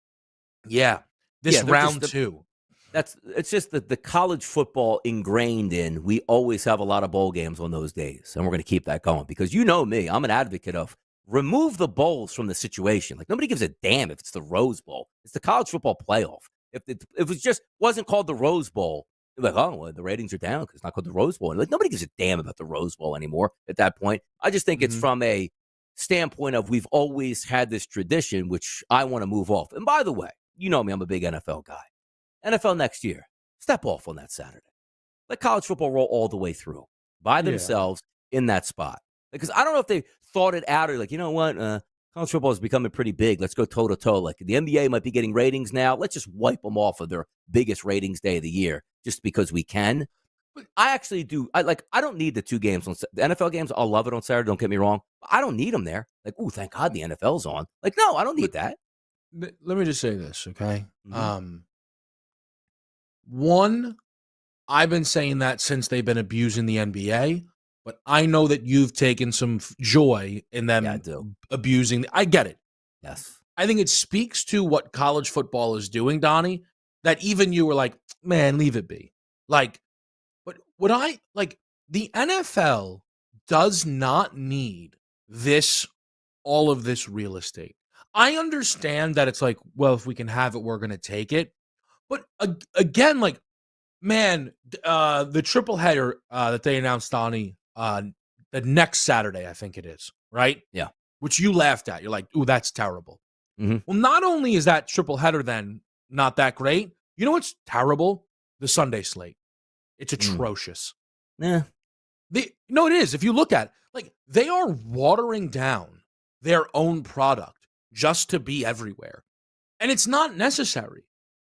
Yeah. This round two. It's just the college football ingrained in, we always have a lot of bowl games on those days. And we're going to keep that going because you know me, I'm an advocate of remove the bowls from the situation. Like, nobody gives a damn if it's the Rose Bowl. It's the college football playoff. If it wasn't called the Rose Bowl, they're like, oh, well, the ratings are down because it's not called the Rose Bowl. And like, nobody gives a damn about the Rose Bowl anymore at that point. I just think it's from a standpoint of we've always had this tradition, which I want to move off. And by the way, you know me, I'm a big NFL guy. NFL next year, step off on that Saturday. Let college football roll all the way through by themselves in that spot. Because I don't know if they thought it out or like, you know what, college football is becoming pretty big. Let's go toe-to-toe. Like, the NBA might be getting ratings now. Let's just wipe them off of their biggest ratings day of the year just because we can. But I actually do. I don't need the two games. The NFL games, I'll love it on Saturday. Don't get me wrong. I don't need them there. Like, ooh, thank God the NFL's on. Like, no, I don't need that. Let me just say this, okay? One, I've been saying that since they've been abusing the NBA, but I know that you've taken some joy in them abusing. I get it. Yes. I think it speaks to what college football is doing, Donnie, that even you were like, man, leave it be. Like, but the NFL does not need all of this real estate. I understand that it's like, well, if we can have it, we're going to take it. But again, like, man, the triple header that they announced, Donnie, the next Saturday, I think it is, right? Yeah. Which you laughed at. You're like, ooh, that's terrible. Mm-hmm. Well, not only is that triple header then not that great, you know what's terrible? The Sunday slate. It's atrocious. Yeah. No, it is. If you look at it, like, they are watering down their own product just to be everywhere. And it's not necessary.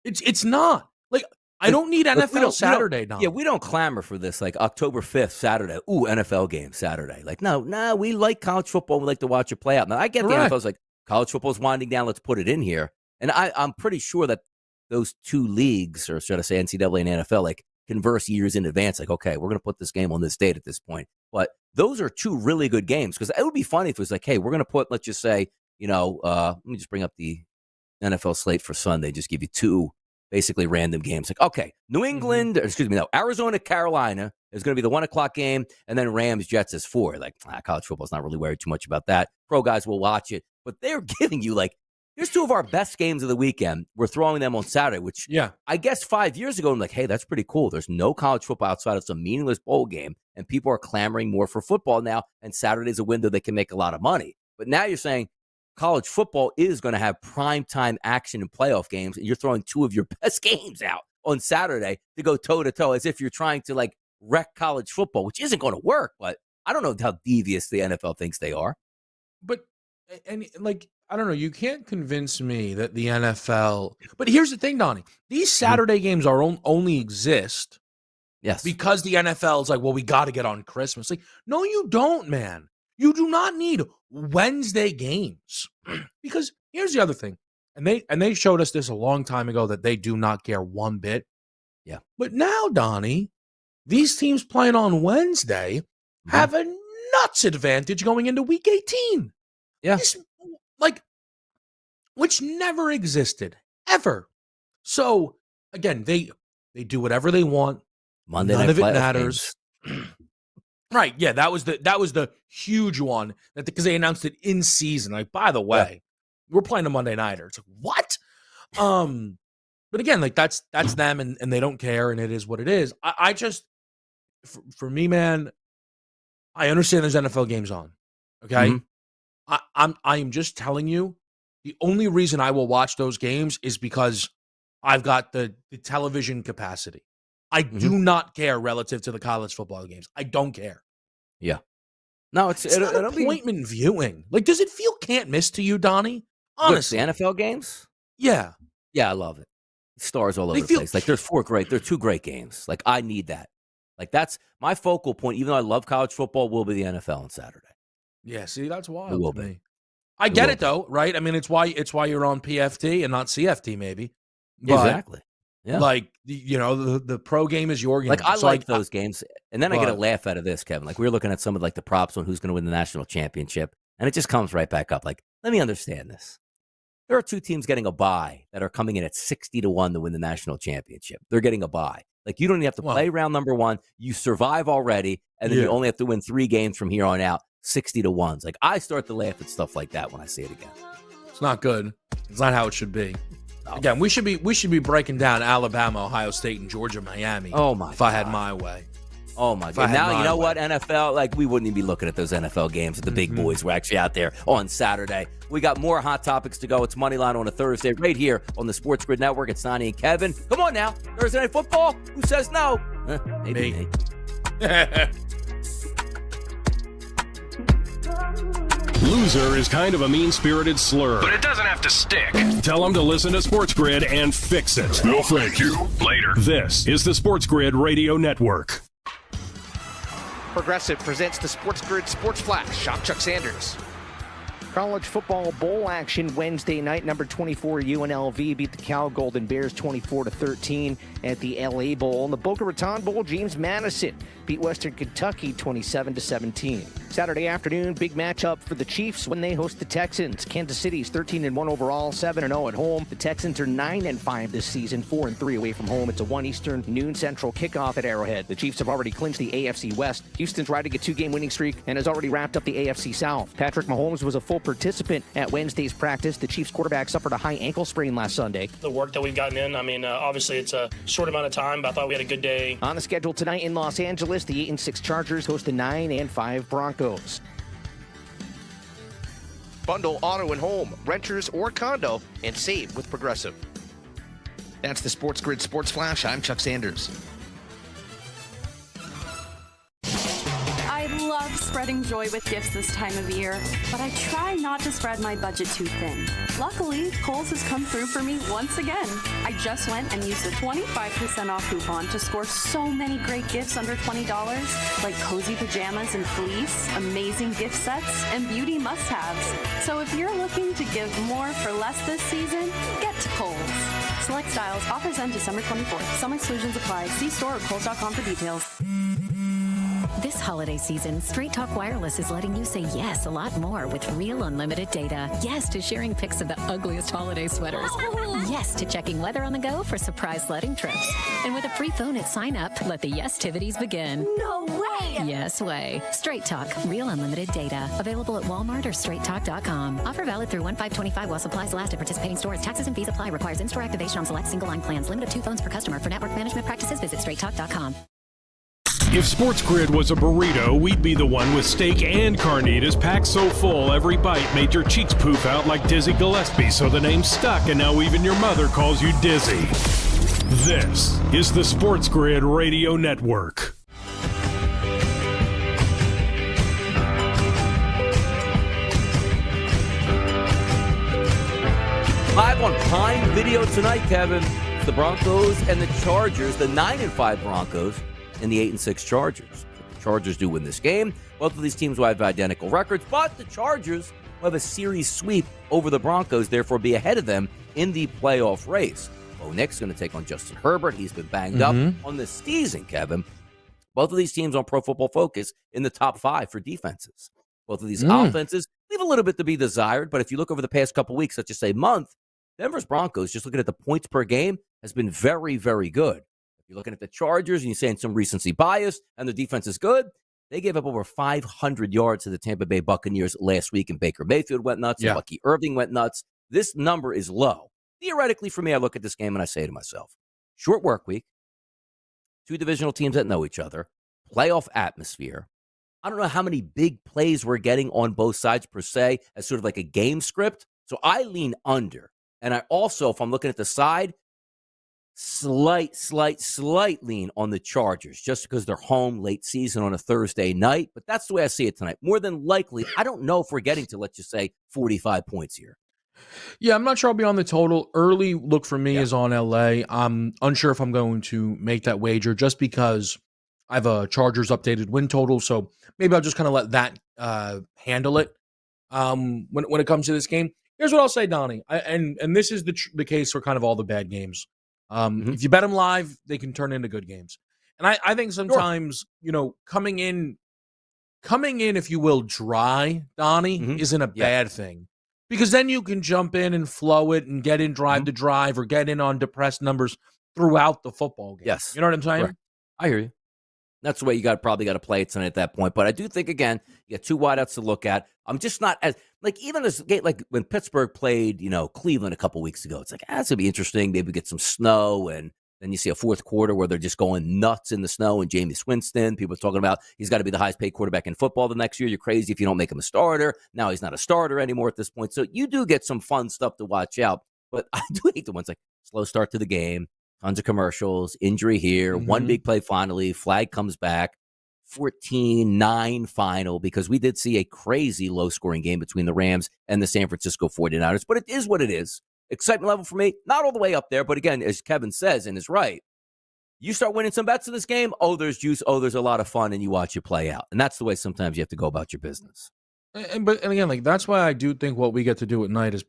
It's not. Like, I don't need NFL Saturday now. Yeah, we don't clamor for this, like October 5th, Saturday. Ooh, NFL game Saturday. Like, no, we like college football. We like to watch it play out. Now, I get the NFL's like, college football's winding down. Let's put it in here. And I'm pretty sure that those two leagues, or should I say NCAA and NFL, like, converse years in advance. Like, okay, we're going to put this game on this date at this point. But those are two really good games because it would be funny if it was like, hey, we're going to put, let's just say, let me just bring up the NFL slate for Sunday. Just give you two basically random games. Like, okay, Arizona, Carolina is going to be the 1 o'clock game, and then Rams, Jets is 4. Like, college football's not really worried too much about that. Pro guys will watch it, but they're giving you, like, here's two of our best games of the weekend. We're throwing them on Saturday, which I guess 5 years ago, I'm like, hey, that's pretty cool. There's no college football outside of some meaningless bowl game, and people are clamoring more for football now, and Saturday's a window they can make a lot of money. But now you're saying college football is going to have primetime action and playoff games, and you're throwing two of your best games out on Saturday to go toe-to-toe as if you're trying to, like, wreck college football, which isn't going to work. But I don't know how devious the NFL thinks they are. But, and like, I don't know, you can't convince me that the NFL – but here's the thing, Donnie. These Saturday games are only exist because the NFL is like, well, we got to get on Christmas. Like, no, you don't, man. You do not need Wednesday games because here's the other thing. And they showed us this a long time ago that they do not care one bit. Yeah. But now, Donnie, these teams playing on Wednesday have a nuts advantage going into week 18. Yeah. Which never existed, ever. So, again, they do whatever they want. Monday None night of it playoff matters. Right, yeah, that was the huge one because they announced it in season. Like, by the way, we're playing a Monday nighter. It's like, what? But again, like that's them, and they don't care, and it is what it is. I just, for me, man, I understand there's NFL games on. Okay, I am just telling you, the only reason I will watch those games is because I've got the television capacity. I do not care relative to the college football games. I don't care. Yeah. No, it's not appointment viewing. Like, does it feel can't miss to you, Donnie? Honestly, the NFL games? Yeah. Yeah, I love it. Stars all over the place. Like, there's two great games. Like, I need that. Like, that's my focal point. Even though I love college football, will be the NFL on Saturday. Yeah, see, that's wild. It will to be. me. I get it though, right? I mean, it's why you're on PFT and not CFT, maybe. But, exactly. Yeah. Like, the pro game is your game. Like, I like those games. And then I get a laugh out of this, Kevin. Like, we were looking at some of like the props on who's going to win the national championship, and it just comes right back up. Like, let me understand this. There are two teams getting a bye that are coming in at 60-1 to win the national championship. They're getting a bye. Like, you don't even have to play round number one. You survive already, and then you only have to win 3 games from here on out. 60-1s. Like, I start to laugh at stuff like that when I see it again. It's not good. It's not how it should be. Again, we should be breaking down Alabama, Ohio State, and Georgia, Miami. Oh my! If I had my way. Oh my God! Now you know what, NFL. Like, we wouldn't even be looking at those NFL games if the big boys were actually out there on Saturday. We got more hot topics to go. It's Moneyline on a Thursday, right here on the SportsGrid Network. It's Sonny and Kevin. Come on now, Thursday Night Football. Who says no? Maybe me. Loser is kind of a mean-spirited slur. But it doesn't have to stick. Tell them to listen to SportsGrid and fix it. No, thank you. Later. This is the SportsGrid Radio Network. Progressive presents the SportsGrid Sports Flash. I'm Chuck Sanders. College football bowl action Wednesday night. Number 24 UNLV beat the Cal Golden Bears 24-13 at the LA Bowl. In the Boca Raton Bowl, James Madison beat Western Kentucky 27-17. Saturday afternoon, big matchup for the Chiefs when they host the Texans. Kansas City's 13-1 overall, 7-0 at home. The Texans are 9-5 this season, 4-3 away from home. It's a 1 Eastern, noon Central kickoff at Arrowhead. The Chiefs have already clinched the AFC West. Houston's riding a 2-game winning streak and has already wrapped up the AFC South. Patrick Mahomes was a full participant at Wednesday's practice. The Chiefs quarterback suffered a high ankle sprain last Sunday. The work that we've gotten in, I mean, obviously it's a short amount of time, but I thought we had a good day. On the schedule tonight in Los Angeles, the 8-6 Chargers host the 9-5 Broncos. Bundle auto and home, renters or condo, and save with Progressive. That's the SportsGrid Sports Flash. I'm Chuck Sanders. I love spreading joy with gifts this time of year, but I try not to spread my budget too thin. Luckily, Kohl's has come through for me once again. I just went and used a 25% off coupon to score so many great gifts under $20, like cozy pajamas and fleece, amazing gift sets, and beauty must-haves. So if you're looking to give more for less this season, get to Kohl's. Select styles. Offers end December 24th. Some exclusions apply. See store or Kohl's.com for details. This holiday season, Straight Talk Wireless is letting you say yes a lot more with real unlimited data. Yes to sharing pics of the ugliest holiday sweaters. Yes to checking weather on the go for surprise sledding trips. And with a free phone at sign up, let the yes-tivities begin. No way! Yes way. Straight Talk, real unlimited data. Available at Walmart or straighttalk.com. Offer valid through 1/5/25 while supplies last at participating stores. Taxes and fees apply. Requires in-store activation on select single-line plans. Limit of 2 phones per customer. For network management practices, visit straighttalk.com. If SportsGrid was a burrito, we'd be the one with steak and carnitas packed so full every bite made your cheeks poof out like Dizzy Gillespie, so the name stuck and now even your mother calls you Dizzy. This is the SportsGrid Radio Network. Live on Prime Video tonight, Kevin. It's the Broncos and the Chargers, the 9-5 Broncos and the 8-6 Chargers. The Chargers do win this game. Both of these teams will have identical records, but the Chargers will have a series sweep over the Broncos, therefore be ahead of them in the playoff race. Bo Nick's going to take on Justin Herbert. He's been banged up on the season, Kevin. Both of these teams on Pro Football Focus in the top 5 for defenses. Both of these offenses leave a little bit to be desired, but if you look over the past couple weeks, let's just say month, Denver's Broncos, just looking at the points per game, has been very, very good. If you're looking at the Chargers and you're saying some recency bias and the defense is good, they gave up over 500 yards to the Tampa Bay Buccaneers last week, and Baker Mayfield went nuts, and Bucky Irving went nuts. This number is low. Theoretically, for me, I look at this game and I say to myself, short work week, 2 divisional teams that know each other, playoff atmosphere. I don't know how many big plays we're getting on both sides per se as sort of like a game script. So I lean under. And I also, if I'm looking at the side, slight lean on the Chargers just because they're home late season on a Thursday night. But that's the way I see it tonight. More than likely, I don't know if we're getting to, let's just say, 45 points here. Yeah, I'm not sure I'll be on the total. Early look for me is on LA. I'm unsure if I'm going to make that wager just because I have a Chargers updated win total. So maybe I'll just kind of let that handle it when it comes to this game. Here's what I'll say, Donnie, and this is the case for kind of all the bad games. If you bet them live, they can turn into good games. And I think sometimes, coming in, if you will, dry, Donnie, isn't a bad thing. Because then you can jump in and flow it and get in drive to drive or get in on depressed numbers throughout the football game. Yes. You know what I'm saying? Correct. I hear you. That's the way you probably got to play it tonight at that point. But I do think, again, you got 2 wideouts to look at. I'm just not as, even this game, when Pittsburgh played, Cleveland a couple weeks ago, it's like, it's going to be interesting. Maybe get some snow. And then you see a fourth quarter where they're just going nuts in the snow. And Jameis Winston, people are talking about he's got to be the highest paid quarterback in football the next year. You're crazy if you don't make him a starter. Now he's not a starter anymore at this point. So you do get some fun stuff to watch out. But I do hate the ones like slow start to the game. Tons of commercials, injury here, one big play finally, flag comes back, 14-9 final, because we did see a crazy low-scoring game between the Rams and the San Francisco 49ers. But it is what it is. Excitement level for me, not all the way up there, but again, as Kevin says and is right, you start winning some bets in this game, there's juice, there's a lot of fun, and you watch it play out. And that's the way sometimes you have to go about your business. And again, that's why I do think what we get to do at night is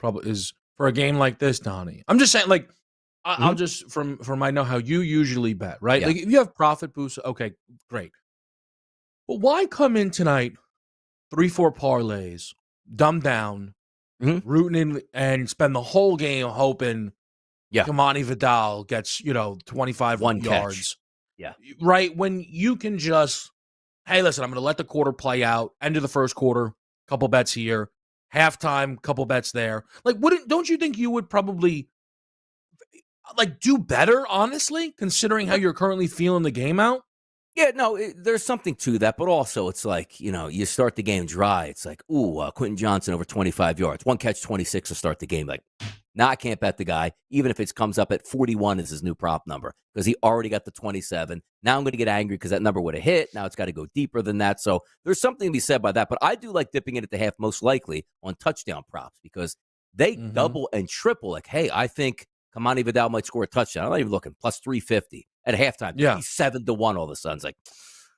for a game like this, Donnie. I'm just saying, I'll just from I know how you usually bet, right? Like if you have profit boosts, okay, great. But why come in tonight, 3-4 parlays, dumb down, rooting in, and spend the whole game hoping Kamani Vidal gets 25 yards, catch. right? When you can just, hey, listen, I'm going to let the quarter play out. End of the first quarter, couple bets here, halftime, couple bets there. Don't you think you would probably do better, honestly, considering how you're currently feeling the game out? Yeah, no, there's something to that, but also it's like, you start the game dry. It's like, Quentin Johnson over 25 yards, 1 catch, 26 to start the game. Like, now I can't bet the guy, even if it comes up at 41 as his new prop number, because he already got the 27. Now I'm going to get angry because that number would have hit. Now it's got to go deeper than that. So there's something to be said by that, but I do like dipping in at the half most likely on touchdown props because they double and triple. Like, hey, I think Kamani Vidal might score a touchdown. I'm not even looking. Plus 350 at halftime. Yeah. He's 7-1 all of a sudden. It's like,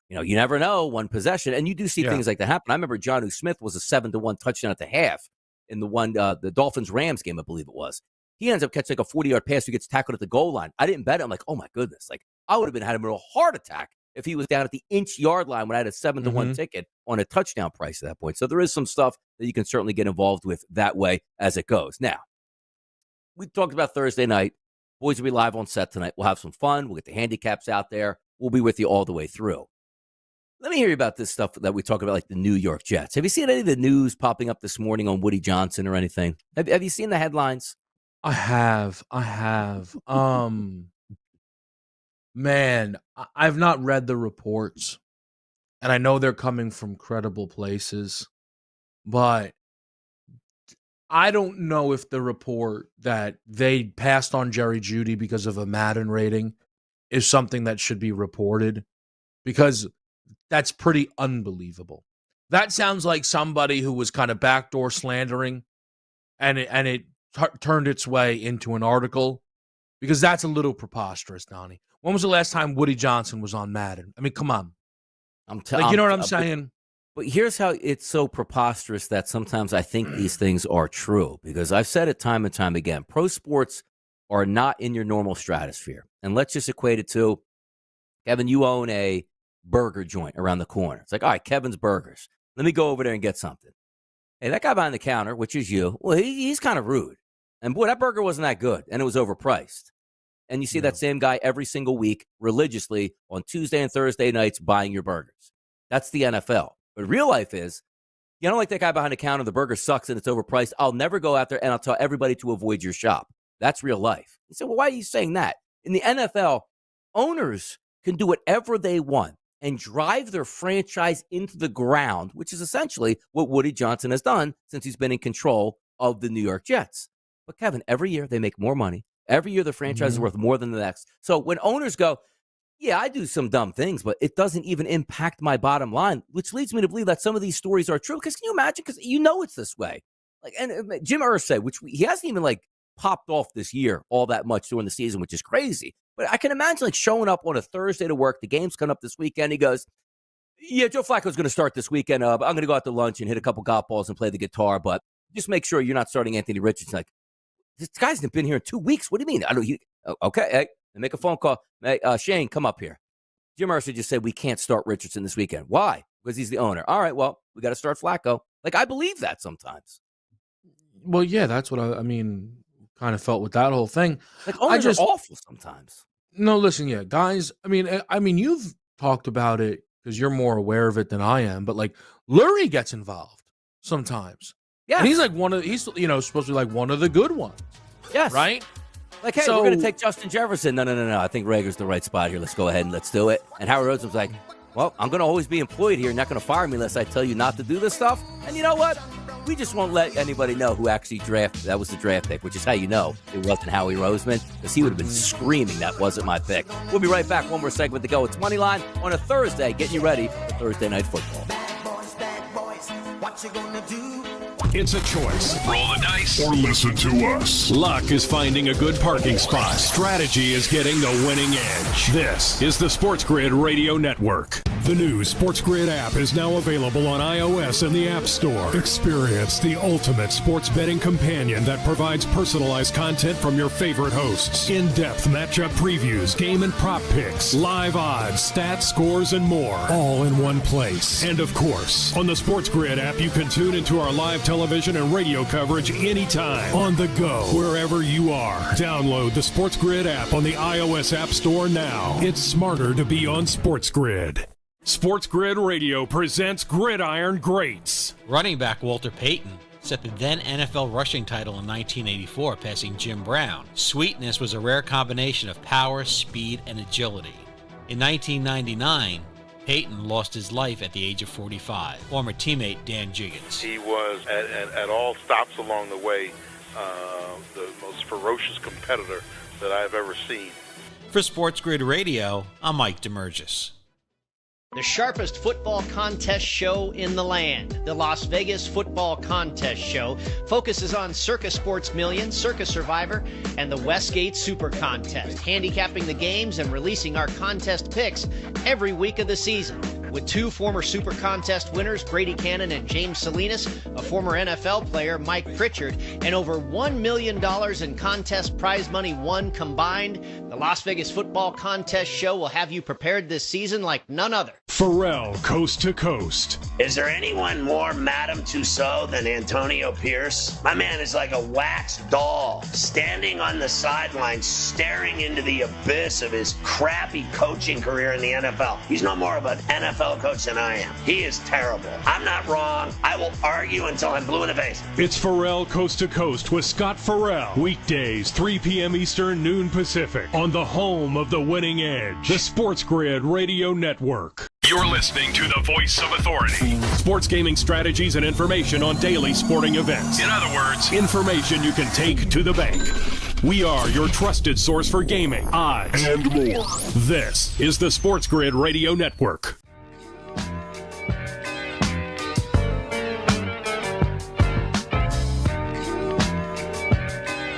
you never know, one possession. And you do see things like that happen. I remember Jonnu Smith was a 7-1 touchdown at the half in the Dolphins-Rams game, I believe it was. He ends up catching a 40-yard pass who gets tackled at the goal line. I didn't bet it. I'm like, oh, my goodness. Like, I would have had him in a heart attack if he was down at the inch-yard line when I had a 7-1 ticket on a touchdown price at that point. So there is some stuff that you can certainly get involved with that way as it goes. Now, we talked about Thursday night. Boys will be live on set tonight. We'll have some fun. We'll get the handicaps out there. We'll be with you all the way through. Let me hear you about this stuff that we talk about, like the New York Jets. Have you seen any of the news popping up this morning on Woody Johnson or anything? Have you seen the headlines? I have. Man, I've not read the reports, and I know they're coming from credible places, but I don't know if the report that they passed on Jerry Jeudy because of a Madden rating is something that should be reported, because that's pretty unbelievable. That sounds like somebody who was kind of backdoor slandering, and it turned its way into an article, because that's a little preposterous, Donnie. When was the last time Woody Johnson was on Madden? I mean, come on. You know what I'm saying? But here's how it's so preposterous that sometimes I think these things are true, because I've said it time and time again. Pro sports are not in your normal stratosphere. And let's just equate it to, Kevin, you own a burger joint around the corner. It's like, all right, Kevin's Burgers. Let me go over there and get something. Hey, that guy behind the counter, which is you, well, he's kind of rude. And boy, that burger wasn't that good, and it was overpriced. And you see that same guy every single week religiously on Tuesday and Thursday nights buying your burgers. That's the NFL. But real life is, you don't like that guy behind the counter, the burger sucks and it's overpriced. I'll never go out there and I'll tell everybody to avoid your shop. That's real life. You say, well, why are you saying that? In the NFL, owners can do whatever they want and drive their franchise into the ground, which is essentially what Woody Johnson has done since he's been in control of the New York Jets. But, Kevin, every year they make more money. Every year the franchise is worth more than the next. So when owners go, yeah, I do some dumb things, but it doesn't even impact my bottom line, which leads me to believe that some of these stories are true. Because can you imagine? Because you know it's this way. Like, and Jim Irsay, he hasn't even like popped off this year all that much during the season, which is crazy. But I can imagine like showing up on a Thursday to work. The game's coming up this weekend. He goes, yeah, Joe Flacco's going to start this weekend. I'm going to go out to lunch and hit a couple golf balls and play the guitar. But just make sure you're not starting Anthony Richardson. Like, this guy's been here in 2 weeks. What do you mean? Okay, hey, make a phone call. Hey, Shane, come up here. Jim Irsay just said we can't start Richardson this weekend. Why? Because he's the owner. All right, well, we got to start Flacco. Like, I believe that sometimes. Well, yeah, that's what I mean, kind of felt with that whole thing. Like, owners are awful sometimes. No, listen, yeah, guys, I mean, you've talked about it because you're more aware of it than I am, but, like, Lurie gets involved sometimes. Yeah. And he's like he's supposed to be like one of the good ones. Yes. Right? Like, hey, we're going to take Justin Jefferson. No. I think Rager's the right spot here. Let's go ahead and let's do it. And Howard Rosen's like, well, I'm going to always be employed here. You're not going to fire me unless I tell you not to do this stuff. And you know what? We just won't let anybody know who actually drafted. That was the draft pick, which is how you know it wasn't Howie Roseman, because he would have been screaming that wasn't my pick. We'll be right back. One more segment to go. It's Moneyline on a Thursday, getting you ready for Thursday Night Football. Bad boys, what you gonna do? It's a choice. Roll the dice or listen to us. Luck is finding a good parking spot. Strategy is getting the winning edge. This is the SportsGrid Radio Network. The new SportsGrid app is now available on iOS and the App Store. Experience the ultimate sports betting companion that provides personalized content from your favorite hosts. In-depth matchup previews, game and prop picks, live odds, stats, scores, and more. All in one place. And of course, on the SportsGrid app, you can tune into our live television and radio coverage anytime. On the go, wherever you are. Download the SportsGrid app on the iOS App Store now. It's smarter to be on SportsGrid. SportsGrid Radio presents Gridiron Greats. Running back Walter Payton set the then NFL rushing title in 1984, passing Jim Brown. Sweetness was a rare combination of power, speed, and agility. In 1999, Payton lost his life at the age of 45. Former teammate Dan Jiggins. He was, at all stops along the way, the most ferocious competitor that I've ever seen. For SportsGrid Radio, I'm Mike DeMurgis. The sharpest football contest show in the land, the Las Vegas Football Contest Show, focuses on Circus Sports Million, Circus Survivor, and the Westgate Super Contest, handicapping the games and releasing our contest picks every week of the season. With two former Super Contest winners, Brady Cannon and James Salinas, a former NFL player, Mike Pritchard, and over $1 million in contest prize money won combined, the Las Vegas Football Contest Show will have you prepared this season like none other. Pharrell, Coast to Coast. Is there anyone more Madame Tussauds than Antonio Pierce? My man is like a wax doll, standing on the sidelines, staring into the abyss of his crappy coaching career in the NFL. He's no more of an NFL coach than I am. He is terrible. I'm not wrong. I will argue until I'm blue in the face. It's Pharrell Coast to Coast with Scott Farrell. Weekdays, 3 p.m. Eastern, noon Pacific. On the home of the winning edge, the SportsGrid Radio Network. You're listening to the voice of authority. Sports gaming strategies and information on daily sporting events. In other words, information you can take to the bank. We are your trusted source for gaming, odds, and more. This is the SportsGrid Radio Network.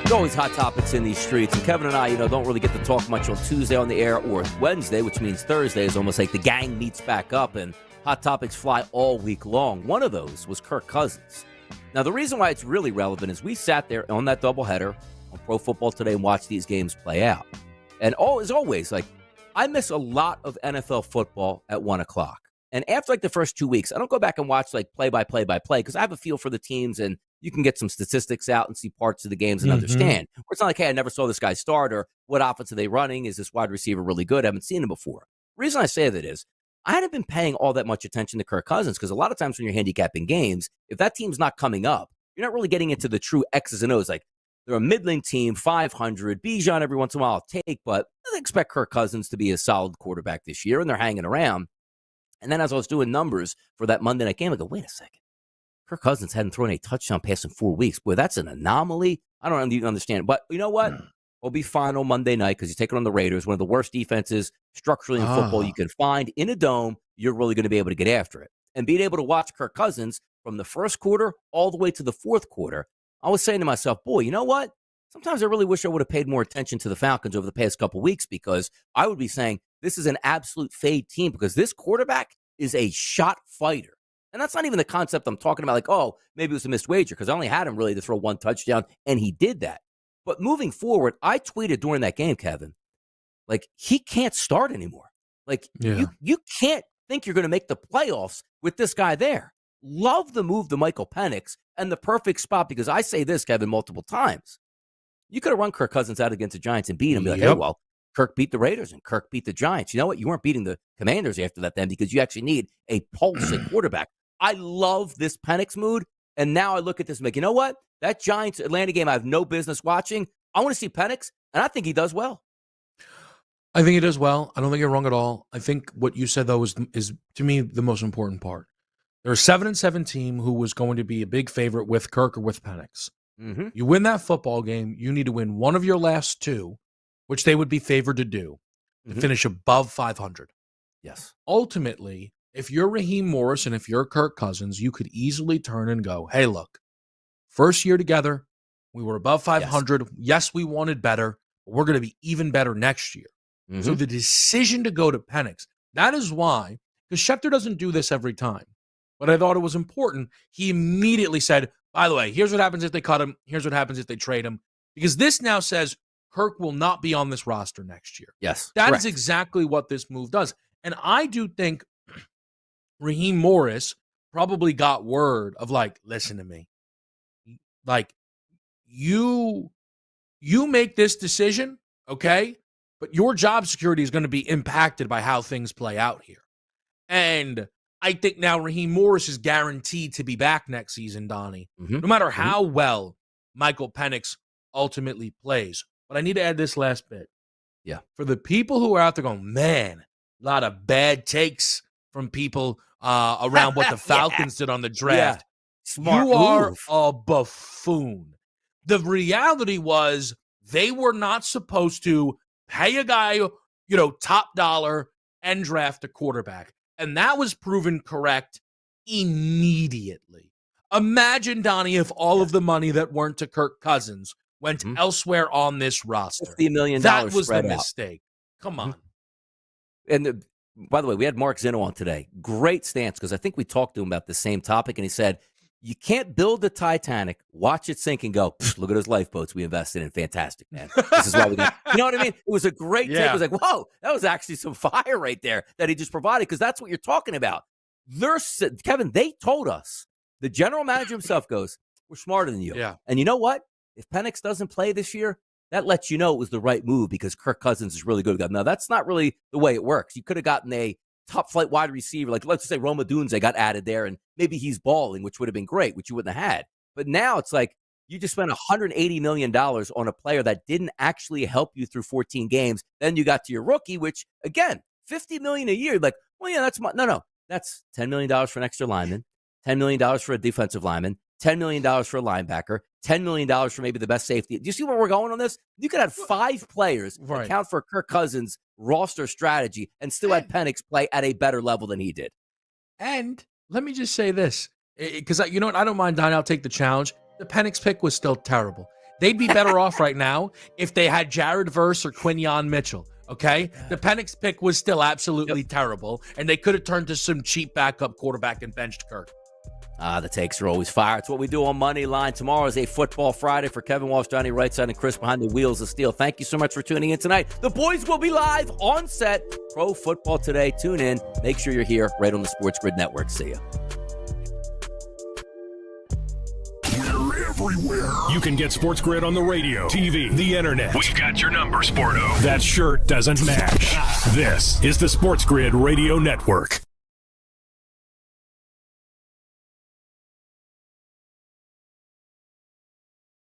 There's always hot topics in these streets, and Kevin and I, don't really get to talk much on Tuesday on the air or Wednesday, which means Thursday is almost like the gang meets back up, and hot topics fly all week long. One of those was Kirk Cousins. Now, the reason why it's really relevant is we sat there on that doubleheader on Pro Football Today and watched these games play out. And as always, like, I miss a lot of NFL football at 1 o'clock. And after like the first 2 weeks, I don't go back and watch like play by play because I have a feel for the teams and you can get some statistics out and see parts of the games and understand. Where it's not like, hey, I never saw this guy start or what offense are they running? Is this wide receiver really good? I haven't seen him before. The reason I say that is I hadn't been paying all that much attention to Kirk Cousins because a lot of times when you're handicapping games, if that team's not coming up, you're not really getting into the true X's and O's. Like they're a middling team, 500. Bijan every once in a while I'll take, but I expect Kirk Cousins to be a solid quarterback this year, and they're hanging around. And then as I was doing numbers for that Monday night game, I go, wait a second. Kirk Cousins hadn't thrown a touchdown pass in 4 weeks. Boy, that's an anomaly. I don't even understand. But you know what? We'll be fine on Monday night because you take it on the Raiders, one of the worst defenses structurally in football you can find in a dome. You're really going to be able to get after it. And being able to watch Kirk Cousins from the first quarter all the way to the fourth quarter, I was saying to myself, boy, you know what? Sometimes I really wish I would have paid more attention to the Falcons over the past couple weeks because I would be saying this is an absolute fade team because this quarterback is a shot fighter. And that's not even the concept I'm talking about, like, oh, maybe it was a missed wager because I only had him really to throw one touchdown, and he did that. But moving forward, I tweeted during that game, Kevin, like, he can't start anymore. Like, you can't think you're going to make the playoffs with this guy there. Love the move to Michael Penix and the perfect spot because I say this, Kevin, multiple times. You could have run Kirk Cousins out against the Giants and beat him. Be like, hey, well, Kirk beat the Raiders and Kirk beat the Giants. You know what? You weren't beating the Commanders after that then because you actually need a pulse at quarterback. I love this Penix mood. And now I look at this and make, you know what? That Giants-Atlanta game I have no business watching. I want to see Penix, and I think he does well. I think he does well. I don't think you're wrong at all. I think what you said, though, is to me the most important part. They're a 7-7 team who was going to be a big favorite with Kirk or with Penix. Mm-hmm. You win that football game, you need to win one of your last two, which they would be favored to do, to finish above 500. Yes. Ultimately, if you're Raheem Morris and if you're Kirk Cousins, you could easily turn and go, hey, look, first year together, we were above 500. Yes, we wanted better, but we're going to be even better next year. So the decision to go to Penix, that is why, because Schefter doesn't do this every time, but I thought it was important. He immediately said, by the way, here's what happens if they cut him. Here's what happens if they trade him. Because this now says Kirk will not be on this roster next year. Yes. That is exactly what this move does. And I do think Raheem Morris probably got word of like, listen to me. Like, you make this decision, okay? But your job security is going to be impacted by how things play out here. And I think now Raheem Morris is guaranteed to be back next season, Donnie, no matter how well Michael Penix ultimately plays. But I need to add this last bit. Yeah. For the people who are out there going, man, a lot of bad takes from people around what the Falcons did on the draft. Yeah. Smart you are move. a buffoon. The reality was they were not supposed to pay a guy, top dollar and draft a quarterback. And that was proven correct immediately. Imagine, Donnie, if all of the money that weren't to Kirk Cousins went elsewhere on this roster. $50 million That was the spread out. mistake. Come on. And by the way, we had Mark Zinno on today. Great stance, because I think we talked to him about the same topic, and he said, you can't build the Titanic, watch it sink, and go, look at those lifeboats we invested in. Fantastic, man. This is why we got. You know what I mean? It was a great take. It was like, whoa, that was actually some fire right there that he just provided, because that's what you're talking about. Kevin, they told us, the general manager himself goes, we're smarter than you. Yeah. And you know what? If Penix doesn't play this year, that lets you know it was the right move because Kirk Cousins is really good. Now, that's not really the way it works. You could have gotten a top-flight wide receiver, like let's just say Roma Dunze got added there, and maybe he's balling, which would have been great, which you wouldn't have had. But now it's like you just spent $180 million on a player that didn't actually help you through 14 games. Then you got to your rookie, which, again, $50 million a year. Like, well, yeah, that's no. That's $10 million for an extra lineman, $10 million for a defensive lineman, $10 million for a linebacker, $10 million for maybe the best safety. Do you see where we're going on this? You could have 5 players account for Kirk Cousins' roster strategy and still had Penix play at a better level than he did. And let me just say this, because you know what? I don't mind, Don. I'll take the challenge. The Penix pick was still terrible. They'd be better off right now if they had Jared Verse or Quinyon Mitchell. Okay, the Penix pick was still absolutely terrible, and they could have turned to some cheap backup quarterback and benched Kirk. The takes are always fire. It's what we do on Moneyline. Tomorrow is a Football Friday for Kevin Walsh, Johnny Rightside, and Chris behind the wheels of steel. Thank you so much for tuning in tonight. The boys will be live on set. Pro Football Today. Tune in. Make sure you're here right on the SportsGrid Network. See ya. We're everywhere. You can get SportsGrid on the radio, TV, the internet. We've got your number, Sporto. That shirt doesn't match. This is the SportsGrid Radio Network.